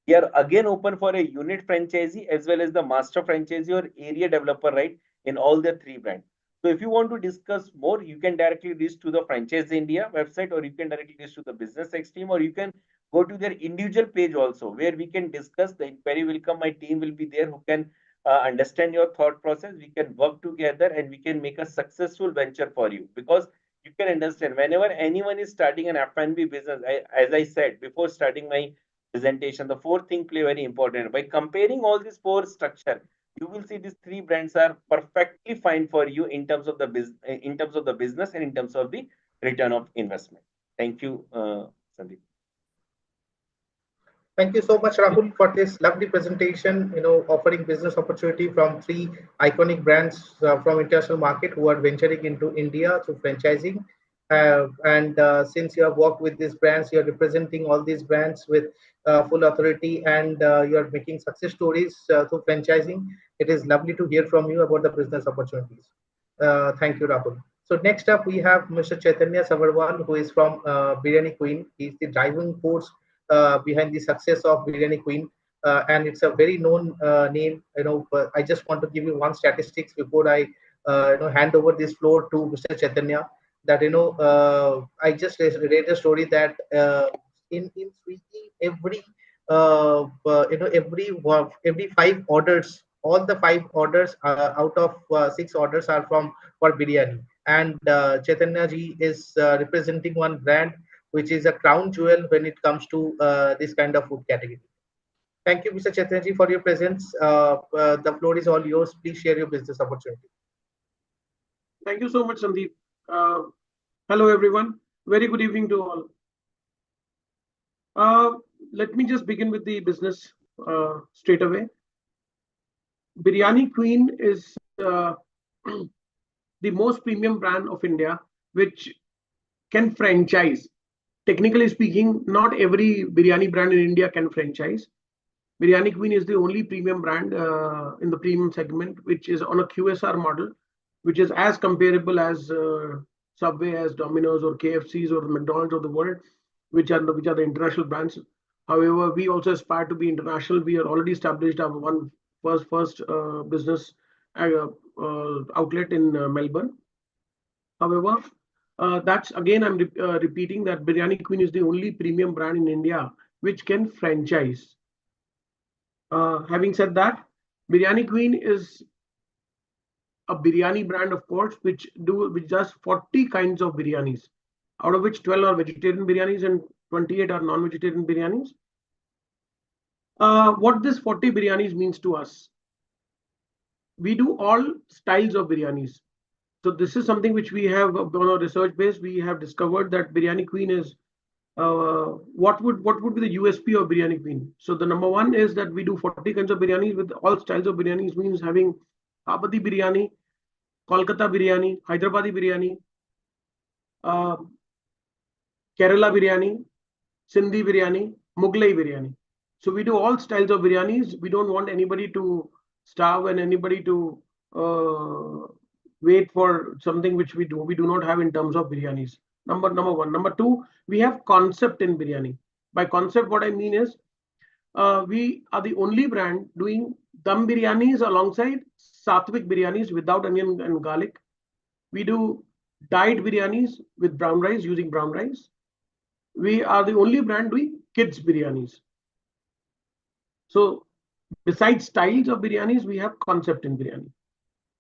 We are again open for a unit franchisee as well as the master franchisee or area developer, right, in all the three brands. So if you want to discuss more, you can directly reach to the Franchise India website, or you can directly reach to the Business X team, or you can go to their individual page also, where we can discuss. The inquiry will come. My team will be there who can understand your thought process. We can work together and we can make a successful venture for you, because you can understand whenever anyone is starting an F&B business, as I said before starting my presentation, the fourth thing play very important. By comparing all these four structure, you will see these three brands are perfectly fine for you in terms of the business and in terms of the return of investment. Thank you, Sandeep. Thank you so much, Rahul, for this lovely presentation. Offering business opportunity from three iconic brands from international market who are venturing into India through franchising. And since you have worked with these brands, you are representing all these brands with full authority, and you are making success stories through franchising. It is lovely to hear from you about the business opportunities. Thank you, Rahul. So next up, we have Mr. Chaitanya Savarwal, who is from Biryani Queen. He's the driving force behind the success of Biryani Queen, and it's a very known name. But I just want to give you one statistics before I hand over this floor to Mr. Chaitanya. That I just read a story that in Swiggy, every five orders, all the five orders out of six orders are from for biryani. And Chaitanya ji is representing one brand which is a crown jewel when it comes to this kind of food category. Thank you, Mr. Chaitanya, for your presence. The floor is all yours. Please share your business opportunity. Thank you so much, Sandeep. Hello, everyone. Very good evening to all. Let me just begin with the business straight away. Biryani Queen is the most premium brand of India, which can franchise. Technically speaking, not every biryani brand in India can franchise. Biryani Queen is the only premium brand in the premium segment, which is on a QSR model, which is as comparable as Subway, as Domino's or KFC's or McDonald's of the world, which are the international brands. However, we also aspire to be international. We are already established our first business outlet in Melbourne. However, that's again, I'm repeating that Biryani Queen is the only premium brand in India which can franchise. Having said that, Biryani Queen is a biryani brand, of course, which does 40 kinds of biryanis, out of which 12 are vegetarian biryanis and 28 are non-vegetarian biryanis. What this 40 biryanis means to us, we do all styles of biryanis. So this is something which we have on our research base. We have discovered that Biryani Queen is what would be the USP of Biryani Queen? So the number one is that we do 40 kinds of biryanis with all styles of biryanis, means having Abadi biryani, Kolkata biryani, Hyderabadi biryani, uh, Kerala biryani, Sindhi biryani, Mughlai biryani. So we do all styles of biryanis. We don't want anybody to starve and anybody to wait for something which we do not have in terms of biryanis. Number one. Number two, we have concept in biryani. By concept, what I mean is we are the only brand doing dum biryanis alongside sattvic biryanis without onion and garlic. We do dyed biryanis with brown rice, using brown rice. We are the only brand doing kids biryanis. So besides styles of biryanis, we have concept in biryani.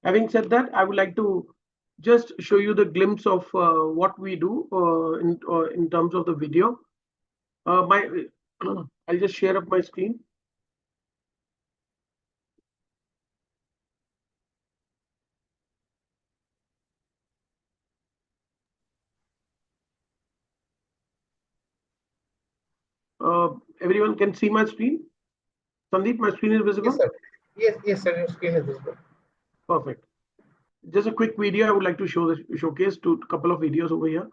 Having said that, I would like to just show you the glimpse of what we do in terms of the video. I'll just share up my screen. Everyone can see my screen? Sandeep, my screen is visible? Yes, sir. Yes, sir. Your screen is visible. Perfect. Just a quick video I would like to showcase to a couple of videos over here.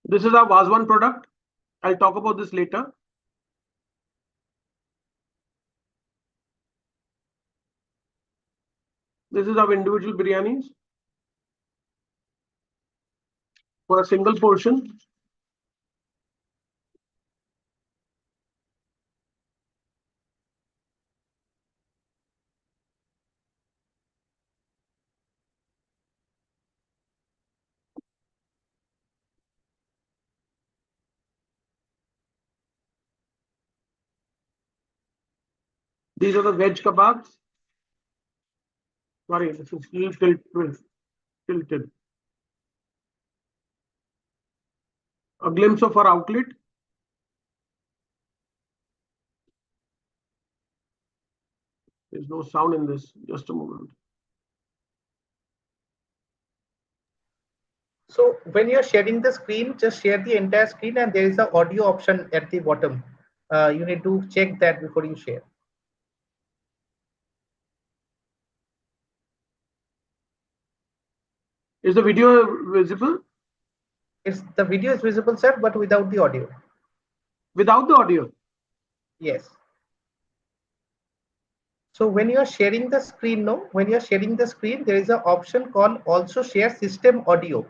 This is our Vazwan product. I'll talk about this later. This is our individual biryanis for a single portion. These are the veg kebabs. Sorry, this is tilted. A glimpse of our outlet. There's no sound in this. Just a moment. So when you're sharing the screen, just share the entire screen and there is an audio option at the bottom. You need to check that before you share. Is the video visible? The video is visible, sir, but without the audio. Without the audio? Yes. So when you are sharing the screen, when you are sharing the screen, there is an option called also share system audio.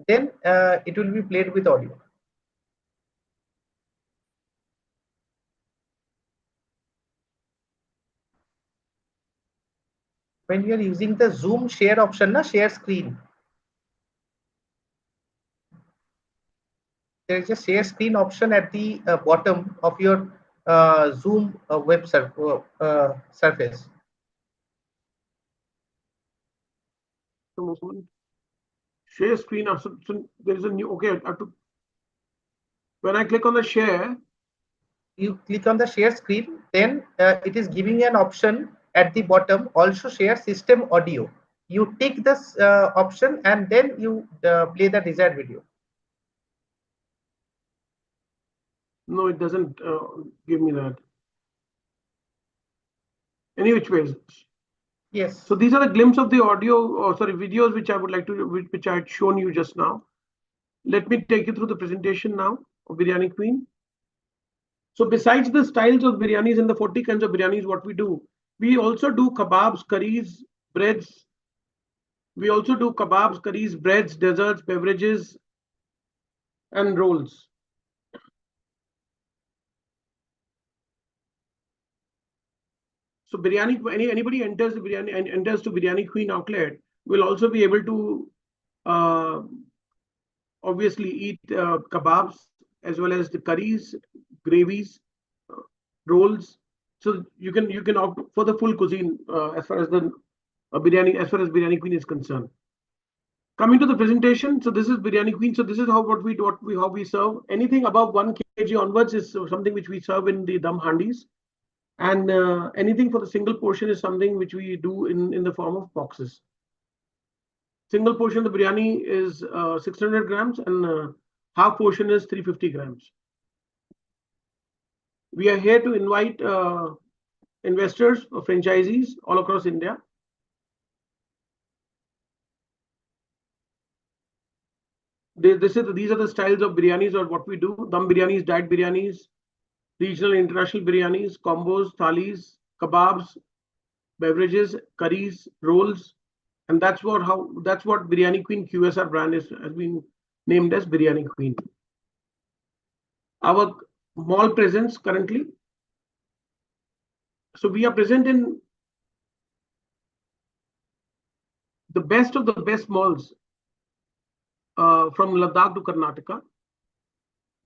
Then it will be played with audio. When you are using the Zoom share option, share screen. There is a share screen option at the bottom of your Zoom web surface. Share screen option. So there is a new. Okay, I have to. When I click on the share, you click on the share screen, then it is giving an option at the bottom, also share system audio. You tick this option and then you play the desired video. No, it doesn't give me that. Any which ways. Yes. So these are the glimpse of the videos which I would like to, which I had shown you just now. Let me take you through the presentation now of Biryani Queen. So besides the styles of biryanis and the 40 kinds of biryanis, what we also do kebabs, curries, breads. We also do kebabs, curries, breads, desserts, beverages, and rolls. So biryani, anybody enters the biryani and enters to Biryani Queen outlet will also be able to obviously eat kebabs as well as the curries, gravies, rolls. So you can opt for the full cuisine as far as the biryani, as far as Biryani Queen is concerned. Coming to the presentation, so this is Biryani Queen. So this is how we serve. Anything above 1 kg onwards is something which we serve in the dum handis, and anything for the single portion is something which we do in the form of boxes. Single portion of the biryani is 600 grams, and half portion is 350 grams. We are here to invite investors or franchisees all across India. These are the styles of biryanis or what we do: dum biryanis, diet biryanis, regional and international biryanis, combos, thalis, kebabs, beverages, curries, rolls, and that's what Biryani Queen QSR brand has been named as Biryani Queen. Our mall presence currently. So we are present in the best of the best malls from Ladakh to Karnataka.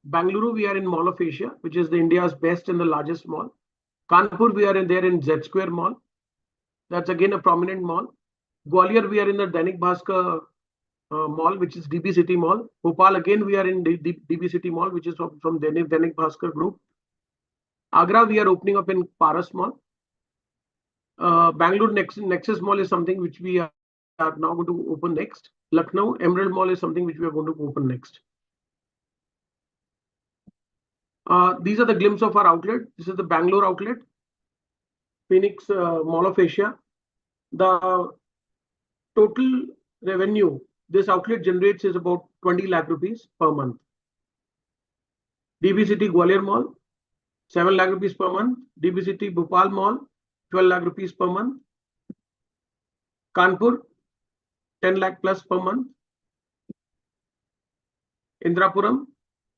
Bangalore, we are in Mall of Asia, which is the India's best and the largest mall. Kanpur, we are in Z Square Mall. That's again a prominent mall. Gwalior, we are in the Dainik Bhaskar Mall, which is DB City Mall. Bhopal, again, we are in DB City Mall, which is from Dainik Bhaskar Group. Agra, we are opening up in Paras Mall. Bangalore Nexus Mall is something which we are now going to open next. Lucknow Emerald Mall is something which we are going to open next. These are the glimpses of our outlet. This is the Bangalore outlet, Phoenix Mall of Asia. The total revenue this outlet generates is about 20 lakh rupees per month. DB City Gwalior Mall, 7 lakh rupees per month. DB City Bhopal Mall, 12 lakh rupees per month. Kanpur, 10 lakh plus per month. Indrapuram,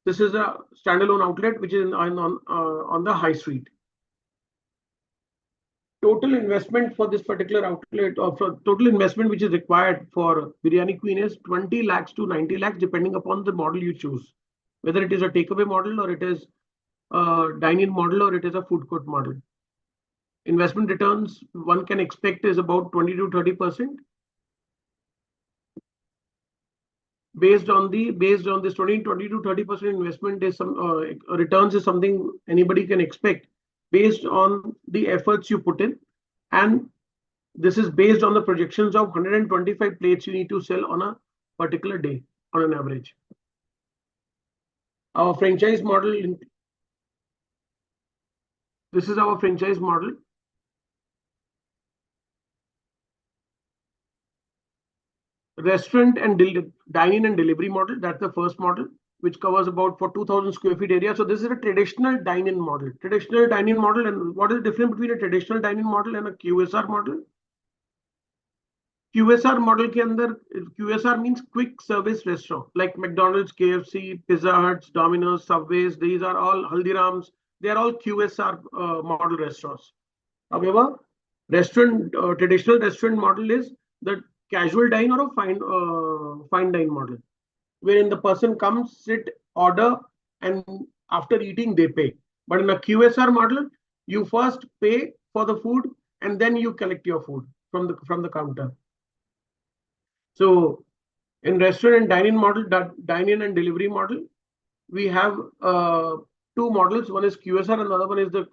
this is a standalone outlet which is on the high street. Total investment for this particular outlet, or total investment which is required for Biryani Queen is 20 lakhs to 90 lakhs, depending upon the model you choose, whether it is a takeaway model or it is a dine-in model or it is a food court model. Investment returns one can expect is about 20 to 30%. Based on this 20 to 30% investment is some returns is something anybody can expect based on the efforts you put in, and this is based on the projections of 125 plates you need to sell on a particular day on an average. Our franchise model, this is our franchise model. Restaurant and dine-in and delivery model, that's the first model, which covers about for 2,000 square feet area. So this is a traditional dine-in model. And what is the difference between a traditional dine-in model and a QSR model? QSR model ke andar, QSR means quick service restaurant, like McDonald's, KFC, Pizza Huts, Domino's, Subways. These are all Haldirams. They are all QSR model restaurants. However, traditional restaurant model is the casual dine or a fine dine model, wherein the person comes, sit, order, and after eating they pay. But in a QSR model, you first pay for the food and then you collect your food from the counter. So in restaurant and dine-in model, dine-in and delivery model, we have two models. One is QSR and the other one is the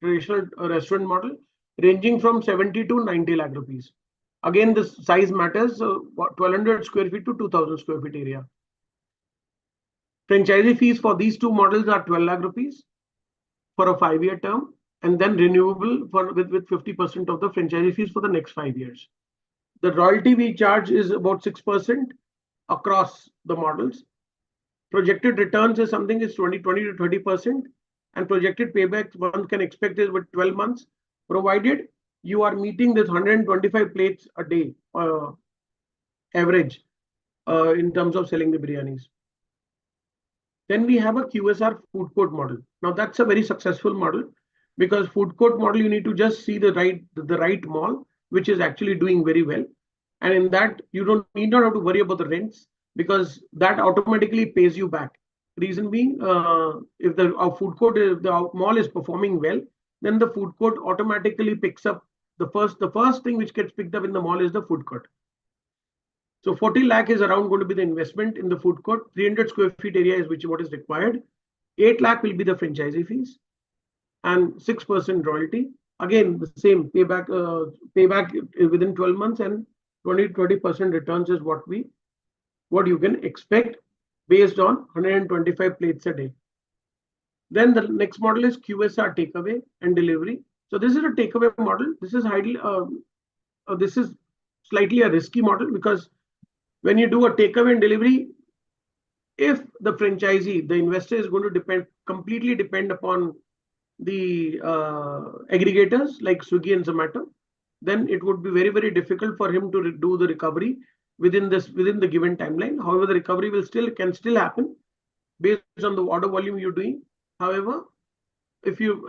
traditional restaurant model, ranging from 70 to 90 lakh rupees. Again, the size matters, 1200 square feet to 2000 square feet area. Franchisee fees for these two models are 12 lakh rupees for a 5-year term, and then renewable with 50% of the franchisee fees for the next 5 years. The royalty we charge is about 6% across the models. Projected returns is something is 20 to 30%, and projected payback one can expect is with 12 months, provided you are meeting this 125 plates a day average in terms of selling the biryanis. Then we have a QSR food court model. Now that's a very successful model, because food court model, you need to just see the right mall, which is actually doing very well. And in that, you need not have to worry about the rents, because that automatically pays you back. Reason being, if the food court, the mall is performing well, then the food court automatically picks up the first thing which gets picked up in the mall is the food court. So 40 lakh is around going to be the investment in the food court. 300 square feet area is what is required. 8 lakh will be the franchisee fees and 6% royalty. Again, the same payback within 12 months, and 20% returns is what you can expect based on 125 plates a day. Then the next model is QSR takeaway and delivery. So this is a takeaway model. This is slightly a risky model, because when you do a takeaway and delivery, if the franchisee, the investor, is going to completely depend upon the aggregators like Swiggy and Zomato, then it would be very, very difficult for him to do the recovery within the given timeline. However, the recovery can still happen based on the order volume you're doing. However, if you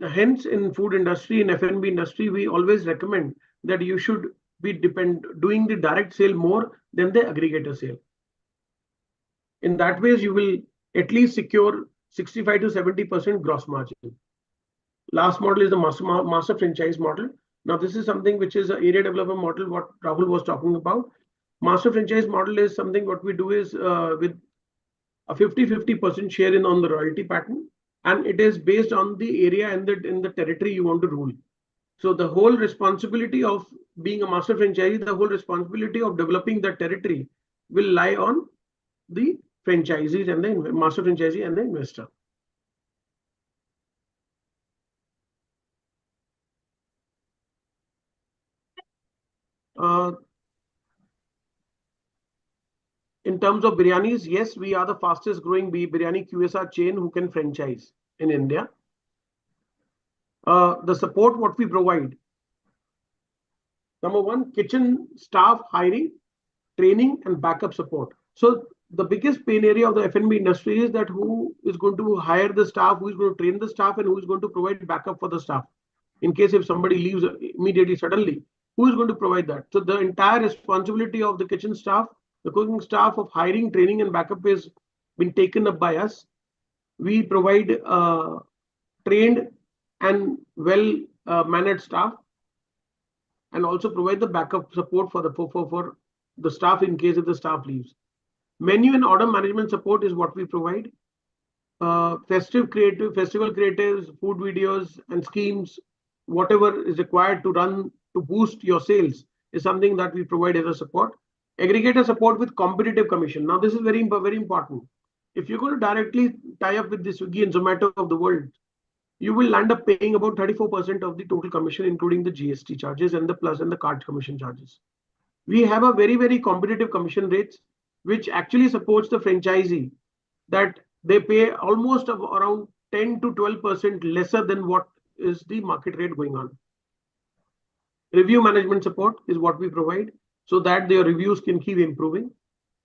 hence in food industry, in F&B industry, we always recommend that you should be doing the direct sale more than the aggregator sale. In that way, you will at least secure 65 to 70% gross margin. Last model is the master franchise model. Now, this is something which is an area development model, what Rahul was talking about. Master franchise model is something what we do is with a 50-50% share on the royalty pattern, and it is based on the area and in the territory you want to rule. So the whole responsibility of being a master franchisee, the whole responsibility of developing the territory will lie on the franchisees and the master franchisee and the investor. In terms of biryanis, yes, we are the fastest growing biryani QSR chain who can franchise in India. The support what we provide. Number one, kitchen staff hiring, training, and backup support. So the biggest pain area of the F&B industry is that who is going to hire the staff, who is going to train the staff, and who is going to provide backup for the staff. In case if somebody leaves immediately, suddenly, who is going to provide that? So the entire responsibility of the kitchen staff, the cooking staff, of hiring, training, and backup is been taken up by us. We provide trained and well-managed staff, and also provide the backup support for the staff in case if the staff leaves. Menu and order management support is what we provide. Festival creatives, food videos, and schemes, whatever is required to boost your sales, is something that we provide as a support. Aggregator support with competitive commission. Now, this is very, very important. If you're going to directly tie up with the Swiggy and Zomato of the world, you will end up paying about 34% of the total commission, including the GST charges and the card commission charges. We have a very, very competitive commission rates, which actually supports the franchisee, that they pay almost around 10 to 12% lesser than what is the market rate going on. Review management support is what we provide, so that their reviews can keep improving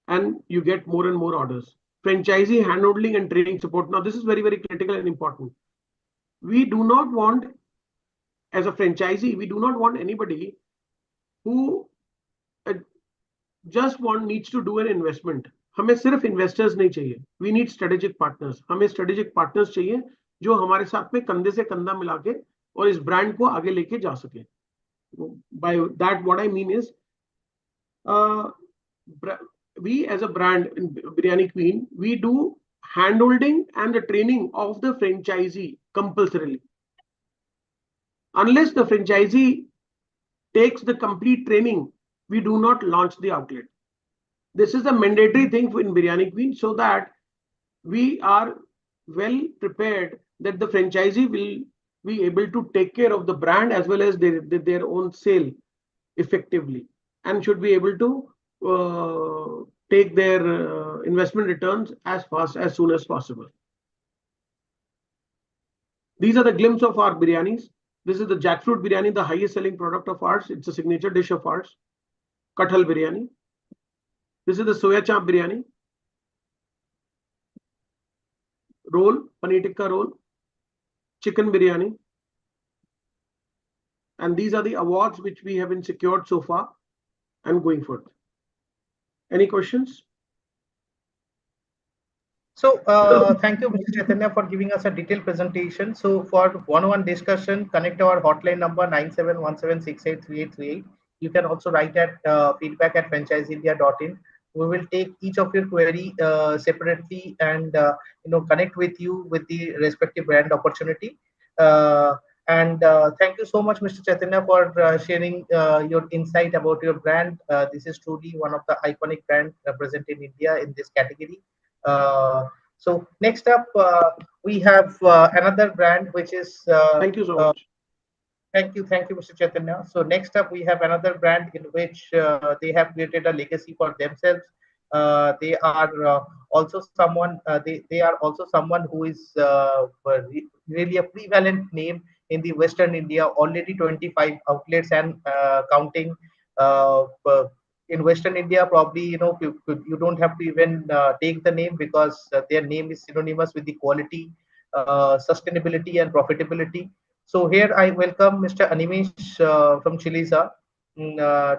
and you get more and more orders. Franchisee handholding and training support. Now, this is very, very critical and important. We do not want, as a franchisee, we do not want anybody who just needs to do an investment. हमें सिर्फ investors नहीं चाहिए. We need strategic partners. हमें strategic partners चाहिए जो हमारे साथ में कंधे से कंधा मिला के और इस ब्रांड को आगे लेके जा सके. By that, what I mean is, we as a brand in Biryani Queen, we do handholding and the training of the franchisee compulsorily. Unless the franchisee takes the complete training, we do not launch the outlet. This is a mandatory thing in Biryani Queen, so that we are well prepared that the franchisee will be able to take care of the brand as well as their own sale effectively, and should be able to take their investment returns as soon as possible. These are the glimpse of our biryanis. This is the jackfruit biryani, the highest selling product of ours. It's a signature dish of ours. Kathal biryani. This is the soya chap biryani. Roll, paneer tikka roll. Chicken biryani. And these are the awards which we have been secured so far and going forward. Any questions? So thank you, Mr. Chaitanya, for giving us a detailed presentation. So for one-on-one discussion, connect our hotline number 9717683838. You can also write at feedback@franchiseindia.in. We will take each of your query separately and connect with you with the respective brand opportunity. And thank you so much, Mr. Chaitanya, for sharing your insight about your brand. This is truly one of the iconic brands present in India in this category. So next up, we have another brand which is. Thank you so much. Thank you, Mr. Chaitanya. So next up, we have another brand in which they have created a legacy for themselves. They are also someone. They are also someone who is really a prevalent name in the Western India. Already 25 outlets and counting. In Western India, probably you don't have to even take the name because their name is synonymous with the quality, sustainability, and profitability. So here I welcome Mr. Animesh from Chiliza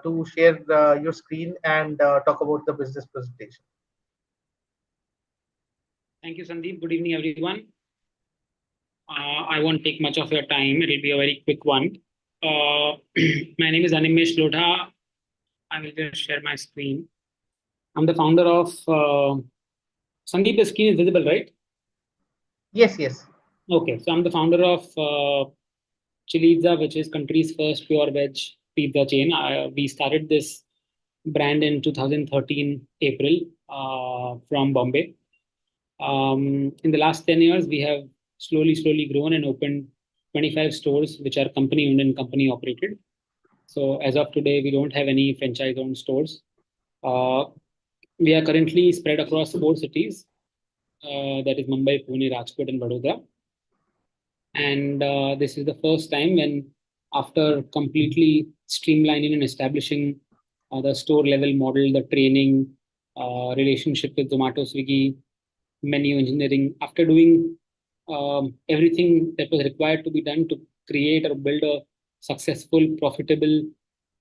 to share your screen and talk about the business presentation. Thank you, Sandeep. Good evening, everyone. I won't take much of your time. It will be a very quick one. My name is Animesh Lodha. I will just share my screen. I'm the founder of Sandeep. The screen is visible, right? Yes, yes. Okay, so I'm the founder of Chiliza, which is country's first pure veg pizza chain. We started this brand in 2013 April from Bombay. In the last 10 years, we have slowly grown and opened 25 stores, which are company owned and company operated. So as of today, we don't have any franchise owned stores. We are currently spread across 4 cities. That is Mumbai, Pune, Rajkot, and Vadodara. And this is the first time when, after completely streamlining and establishing the store level model, the training, relationship with Zomato, Swiggy, menu engineering, after doing everything that was required to be done to create or build a successful, profitable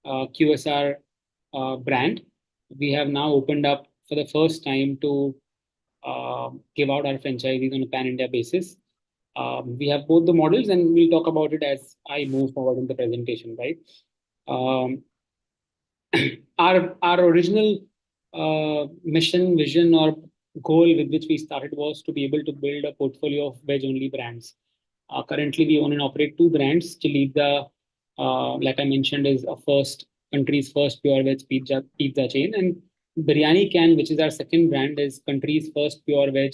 QSR brand, we have now opened up for the first time to give out our franchisees on a pan-India basis. We have both the models, and we'll talk about it as I move forward in the presentation, right? Our original mission, vision, or goal with which we started was to be able to build a portfolio of veg-only brands. Currently, we own and operate 2 brands. Chiliza, like I mentioned, is a country's first pure veg pizza chain, and Biryani Can, which is our second brand, is country's first pure veg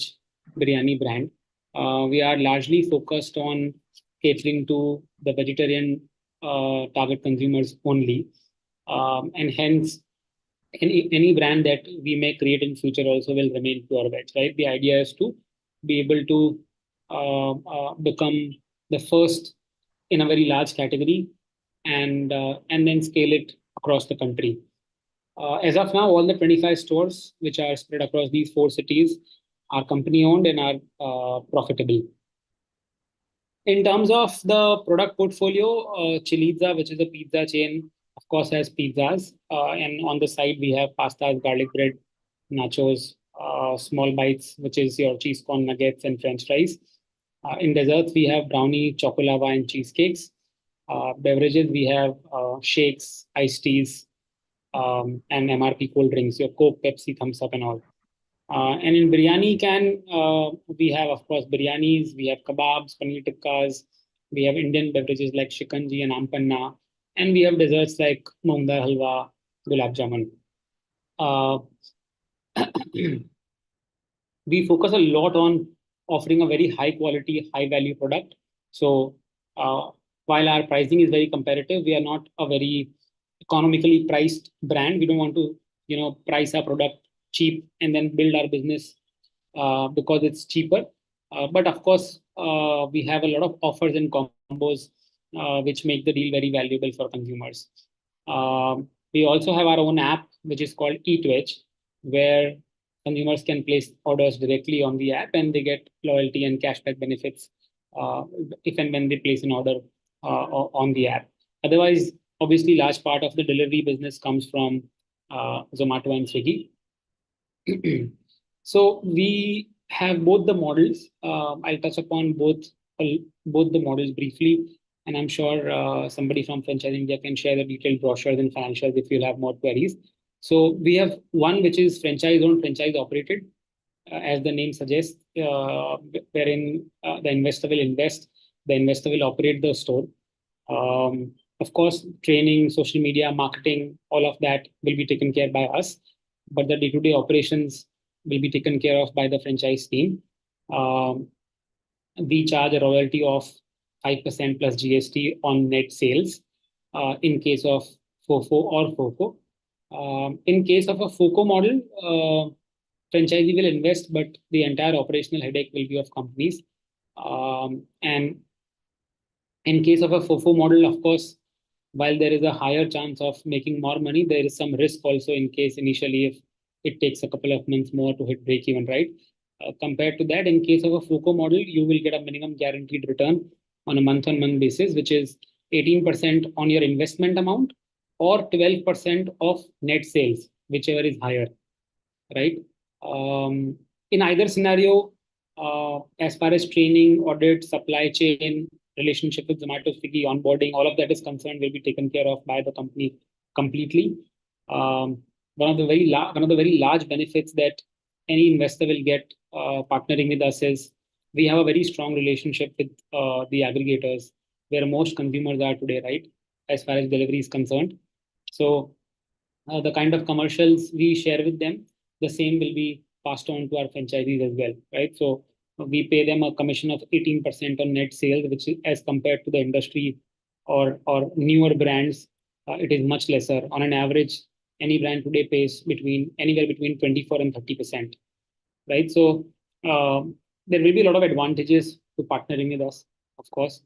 biryani brand. We are largely focused on catering to the vegetarian target consumers only, and hence any brand that we may create in future also will remain pure veg, right? The idea is to be able to become the first in a very large category and then scale it across the country. As of now, all the 25 stores which are spread across these 4 cities are company owned and are profitable. In terms of the product portfolio, Chiliza, which is a pizza chain, of course, has pizzas. And on the side, we have pastas, garlic bread, nachos, small bites, which is your cheese corn nuggets and French fries. In desserts, we have brownie, chocolava, and cheesecakes. Beverages, we have shakes, iced teas, and MRP cold drinks, your Coke, Pepsi, Thumbs Up, and all. And in Biryani Can, we have, of course, biryanis, we have kebabs, paneer tikkas, we have Indian beverages like shikanji and ampanna, and we have desserts like moong dal halwa, gulab jamun. We focus a lot on offering a very high quality, high value product. So while our pricing is very competitive, we are not a very economically priced brand. We don't want to, price our product cheap and then build our business because it's cheaper. But of course, we have a lot of offers and combos which make the deal very valuable for consumers. We also have our own app, which is called E2H, where consumers can place orders directly on the app and they get loyalty and cashback benefits if and when they place an order on the app. Otherwise, obviously, large part of the delivery business comes from Zomato and Swiggy. So we have both the models. I'll touch upon both the models briefly, and I'm sure somebody from Franchise India can share the detailed brochures and financials if you'll have more queries. So we have one which is franchise owned, franchise operated, as the name suggests, wherein the investor will invest, the investor will operate the store. Of course, training, social media, marketing, all of that will be taken care by us, but the day-to-day operations will be taken care of by the franchise team. We charge a royalty of 5% plus GST on net sales in case of FOFO or FOCO. In case of a FOCO model, franchisee will invest, but the entire operational headache will be of companies. And in case of a FOFO model, of course, while there is a higher chance of making more money, there is some risk also in case initially if it takes a couple of months more to hit break even, right? Compared to that, in case of a FOCO model, you will get a minimum guaranteed return on a month-on-month basis, which is 18% on your investment amount or 12% of net sales, whichever is higher, right? In either scenario, as far as training, audit, supply chain, relationship with Zomato, Swiggy, onboarding, all of that is concerned will be taken care of by the company completely. One of the very large benefits that any investor will get partnering with us is we have a very strong relationship with the aggregators where most consumers are today, right? As far as delivery is concerned. So the kind of commercials we share with them, the same will be passed on to our franchisees as well, right? So we pay them a commission of 18% on net sales, which is as compared to the industry or newer brands, it is much lesser. On an average, any brand today pays anywhere between 24 and 30%, right? So there will be a lot of advantages to partnering with us, of course.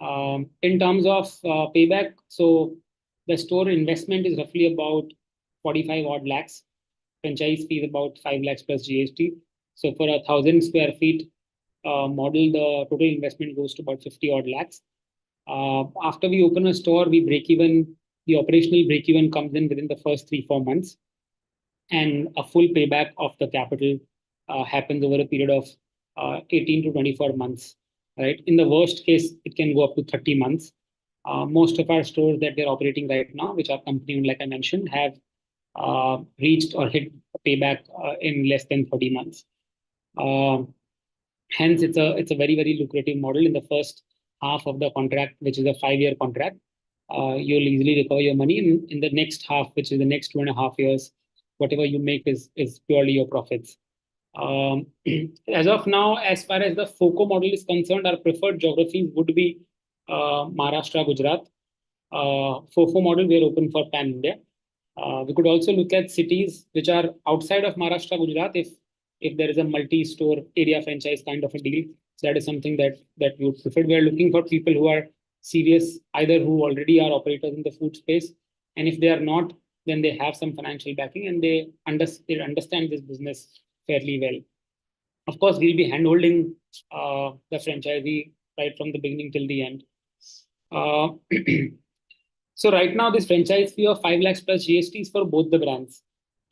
In terms of payback, so the store investment is roughly about 45 odd lakhs. Franchise fee is about 5 lakhs plus GST. So for 1,000 square feet model, the total investment goes to about 50 odd lakhs. After we open a store, we break even. The operational break even comes in within the first 3-4 months, and a full payback of the capital happens over a period of 18 to 24 months. Right. In the worst case, it can go up to 30 months. Most of our stores that we're operating right now, which are company-owned, like I mentioned, have reached or hit payback in less than 30 months. Hence, it's a very, very lucrative model. In the first half of the contract, which is a 5-year contract, you'll easily recover your money. In the next half, which is the next 2.5 years, whatever you make is purely your profits. As of now, as far as the FOCO model is concerned, our preferred geographies would be Maharashtra, Gujarat. FOFO model, we are open for Pan India. We could also look at cities which are outside of Maharashtra, Gujarat, if there is a multi-store area franchise kind of a deal. So that is something that we would prefer. We are looking for people who are serious, either who already are operators in the food space, and if they are not, then they have some financial backing and they understand this business fairly well. Of course, we'll be handholding the franchisee right from the beginning till the end. So right now, this franchise fee of 5 lakhs plus GST is for both the brands,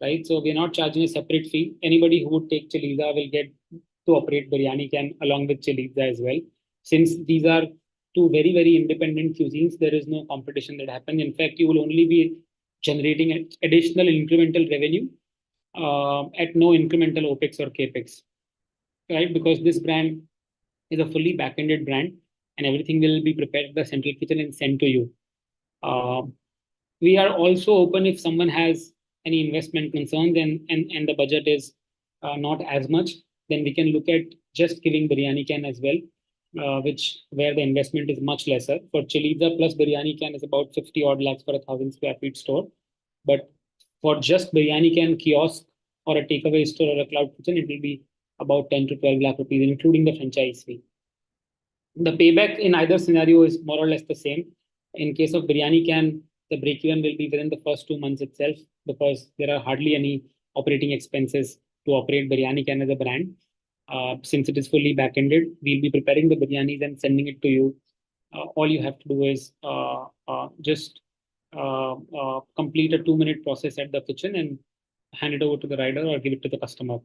right? So we're not charging a separate fee. Anybody who would take Chiliza will get to operate Biryani Can along with Chiliza as well. Since these are two very, very independent cuisines, there is no competition that happens. In fact, you will only be generating additional incremental revenue at no incremental OPEX or CAPEX, right? Because this brand is a fully back-ended brand and everything will be prepared at the central kitchen and sent to you. We are also open if someone has any investment concerns and the budget is not as much, then we can look at just giving Biryani Can as well, where the investment is much lesser. For Chiliza plus Biryani Can is about 50 odd lakhs for 1,000 square feet store. But for just Biryani Can kiosk or a takeaway store or a cloud kitchen, it will be about 10 to 12 lakh rupees, including the franchise fee. The payback in either scenario is more or less the same. In case of Biryani Can, the break-even will be within the first 2 months itself, because there are hardly any operating expenses to operate Biryani Can as a brand. Since it is fully back-ended, we'll be preparing the biryanis and sending it to you. All you have to do is just complete a 2-minute process at the kitchen and hand it over to the rider or give it to the customer.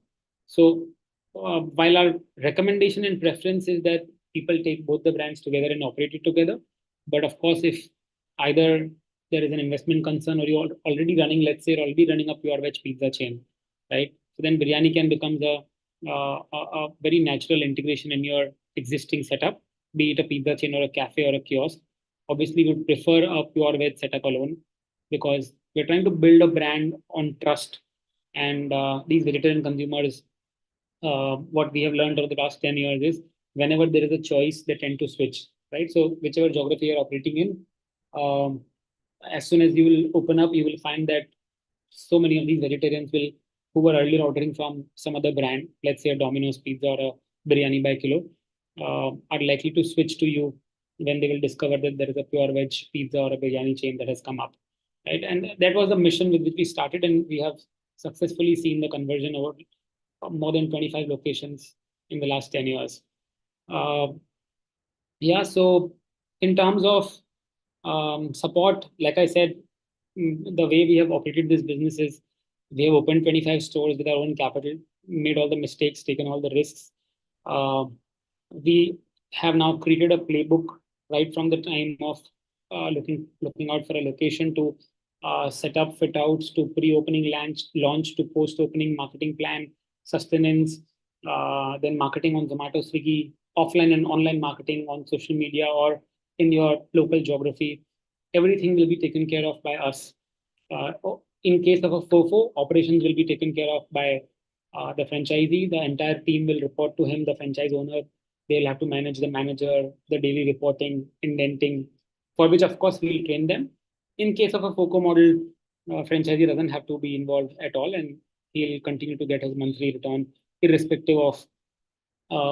So while our recommendation and preference is that people take both the brands together and operate it together, but of course, if either there is an investment concern or you're already running, let's say, already running a pure veg pizza chain, right? So then Biryani Can becomes a very natural integration in your existing setup, be it a pizza chain or a cafe or a kiosk. Obviously, we would prefer a pure veg setup alone, because we're trying to build a brand on trust. And these vegetarian consumers, what we have learned over the last 10 years is whenever there is a choice, they tend to switch, right? So whichever geography you're operating in, as soon as you will open up, you will find that so many of these vegetarians who were earlier ordering from some other brand, let's say a Domino's Pizza or a Biryani by Kilo, are likely to switch to you when they will discover that there is a pure veg pizza or a biryani chain that has come up, right? And that was the mission with which we started, and we have successfully seen the conversion over more than 25 locations in the last 10 years. Yeah, so in terms of support, like I said, the way we have operated this business is we have opened 25 stores with our own capital, made all the mistakes, taken all the risks. We have now created a playbook right from the time of looking out for a location to set up fit outs, to pre-opening launch to post-opening marketing plan, sustenance, then marketing on Zomato, Swiggy, offline and online marketing on social media or in your local geography. Everything will be taken care of by us. In case of a FOFO, operations will be taken care of by the franchisee. The entire team will report to him, the franchise owner. They'll have to manage the manager, the daily reporting, indenting, for which, of course, we'll train them. In case of a FOCO model, franchisee doesn't have to be involved at all, and he'll continue to get his monthly return irrespective of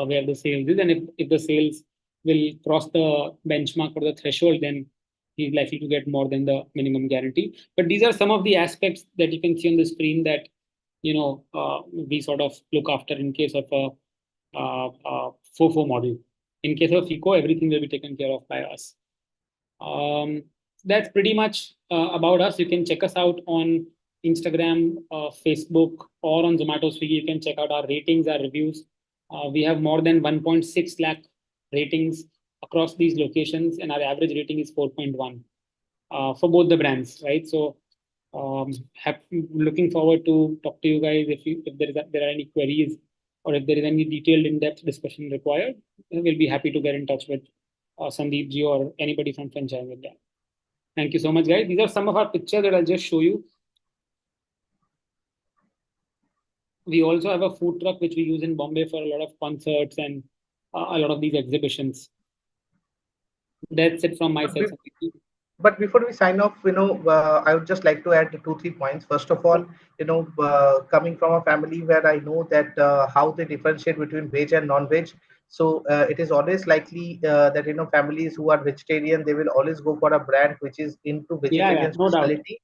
where the sales is. And if the sales will cross the benchmark or the threshold, then he's likely to get more than the minimum guarantee. But these are some of the aspects that you can see on the screen that we sort of look after in case of a FOFO model. In case of FICO, everything will be taken care of by us. That's pretty much about us. You can check us out on Instagram, Facebook, or on Zomato, Swiggy. You can check out our ratings, our reviews. We have more than 1.6 lakh ratings across these locations, and our average rating is 4.1 for both the brands, right? So looking forward to talk to you guys if there are any queries or if there is any detailed in-depth discussion required. We'll be happy to get in touch with Sandeep ji or anybody from franchise with that. Thank you so much, guys. These are some of our pictures that I'll just show you. We also have a food truck which we use in Bombay for a lot of concerts and a lot of these exhibitions. That's it from my side. But before we sign off, I would just like to add 2-3 points. First of all, coming from a family where I know that how they differentiate between veg and non-veg. So it is always likely that families who are vegetarian, they will always go for a brand which is into vegetarian specialty.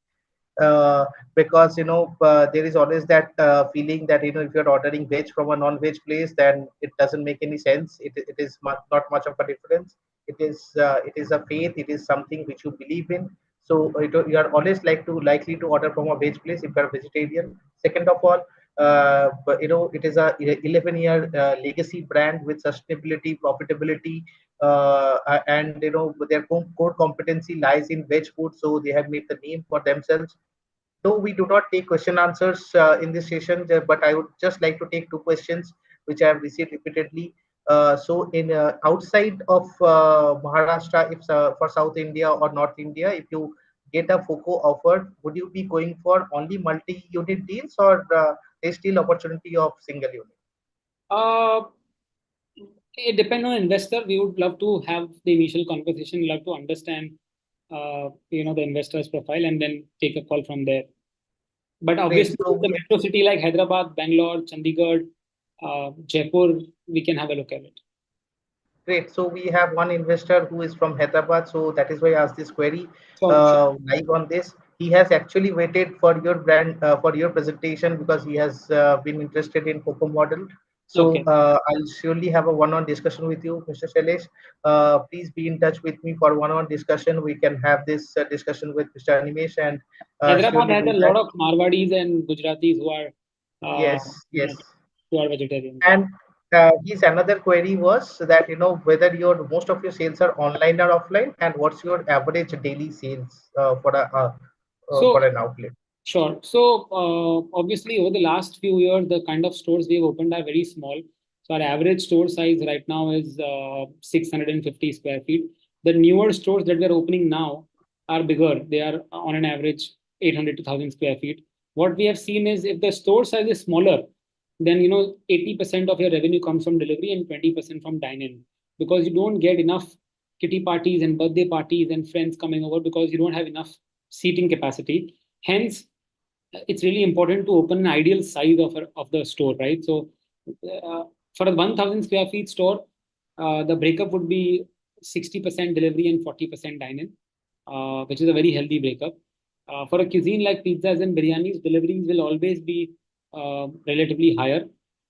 Because there is always that feeling that if you're ordering veg from a non-veg place, then it doesn't make any sense. It is not much of a difference. It is a faith. It is something which you believe in. So you are always likely to order from a veg place if you are vegetarian. Second of all, it is a 11-year legacy brand with sustainability, profitability, and their core competency lies in veg food. So they have made the name for themselves. Though we do not take question answers in this session, but I would just like to take 2 questions which I have received repeatedly. So in outside of Maharashtra, if for South India or North India, if you get a FOCO offer, would you be going for only multi-unit deals, or there's still opportunity of single unit? It depends on investor. We would love to have the initial conversation, love to understand the investor's profile and then take a call from there. But obviously, the metro city like Hyderabad, Bangalore, Chandigarh, Jaipur, we can have a look at it. Great. So we have one investor who is from Hyderabad. So that is why I asked this query Sure. live on this. He has actually waited for your brand for your presentation because he has been interested in Coco model. So Okay. I'll surely have a one-on discussion with you, Mr. Shailesh. Please be in touch with me for one-on discussion. We can have this discussion with Mr. Animesh and Hyderabad surely has do a that. lot of Marwadis and Gujaratis who are, Yes, you know, yes. who are vegetarians. And his another query was that whether your most of your sales are online or offline, and what's your average daily sales for So an outlet. sure. So obviously, over the last few years, the kind of stores we've opened are very small. So our average store size right now is 650 square feet. The newer stores that we're opening now are bigger. They are on an average 800 to 1000 square feet. What we have seen is if the store size is smaller, then 80% of your revenue comes from delivery and 20% from dine-in, because you don't get enough kitty parties and birthday parties and friends coming over because you don't have enough seating capacity. Hence, it's really important to open an ideal size of the store, right? So, uh, for a 1000 square feet store, the breakup would be 60% delivery and 40% dine-in, which is a very healthy breakup. For a cuisine like pizzas and biryanis, deliveries will always be relatively higher.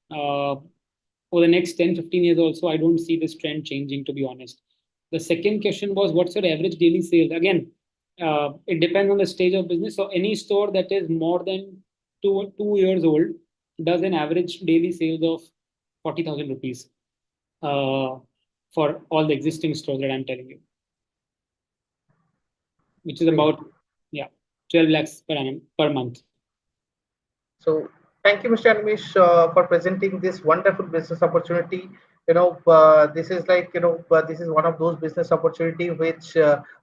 For the next 10-15 years also, I don't see this trend changing, to be honest. The second question was, what's your average daily sales? Again, it depends on the stage of business. So any store that is more than 2 years old does an average daily sales of 40,000 rupees for all the existing stores that I'm telling you, which is Great. about, yeah, 12 lakhs per annum per month. So thank you, Mr. Animesh, for presenting this wonderful business opportunity. This is like, this is one of those business opportunity which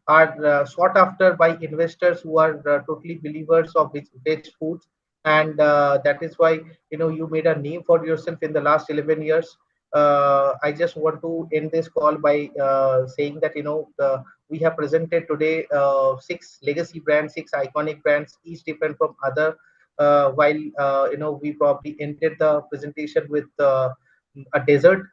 are sought after by investors who are totally believers of veg foods. And that is why, you made a name for yourself in the last 11 years. I just want to end this call by saying that, we have presented today 6 legacy brands, 6 iconic brands, each different from other, while we probably ended the presentation with a desert,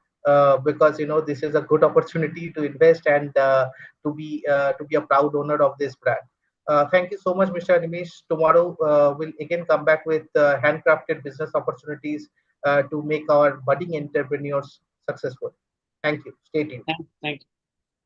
because this is a good opportunity to invest and to be a proud owner of this brand. Thank you so much, Mr. Animesh. Tomorrow we'll again come back with handcrafted business opportunities to make our budding entrepreneurs successful. Thank you. Stay tuned. Thank you.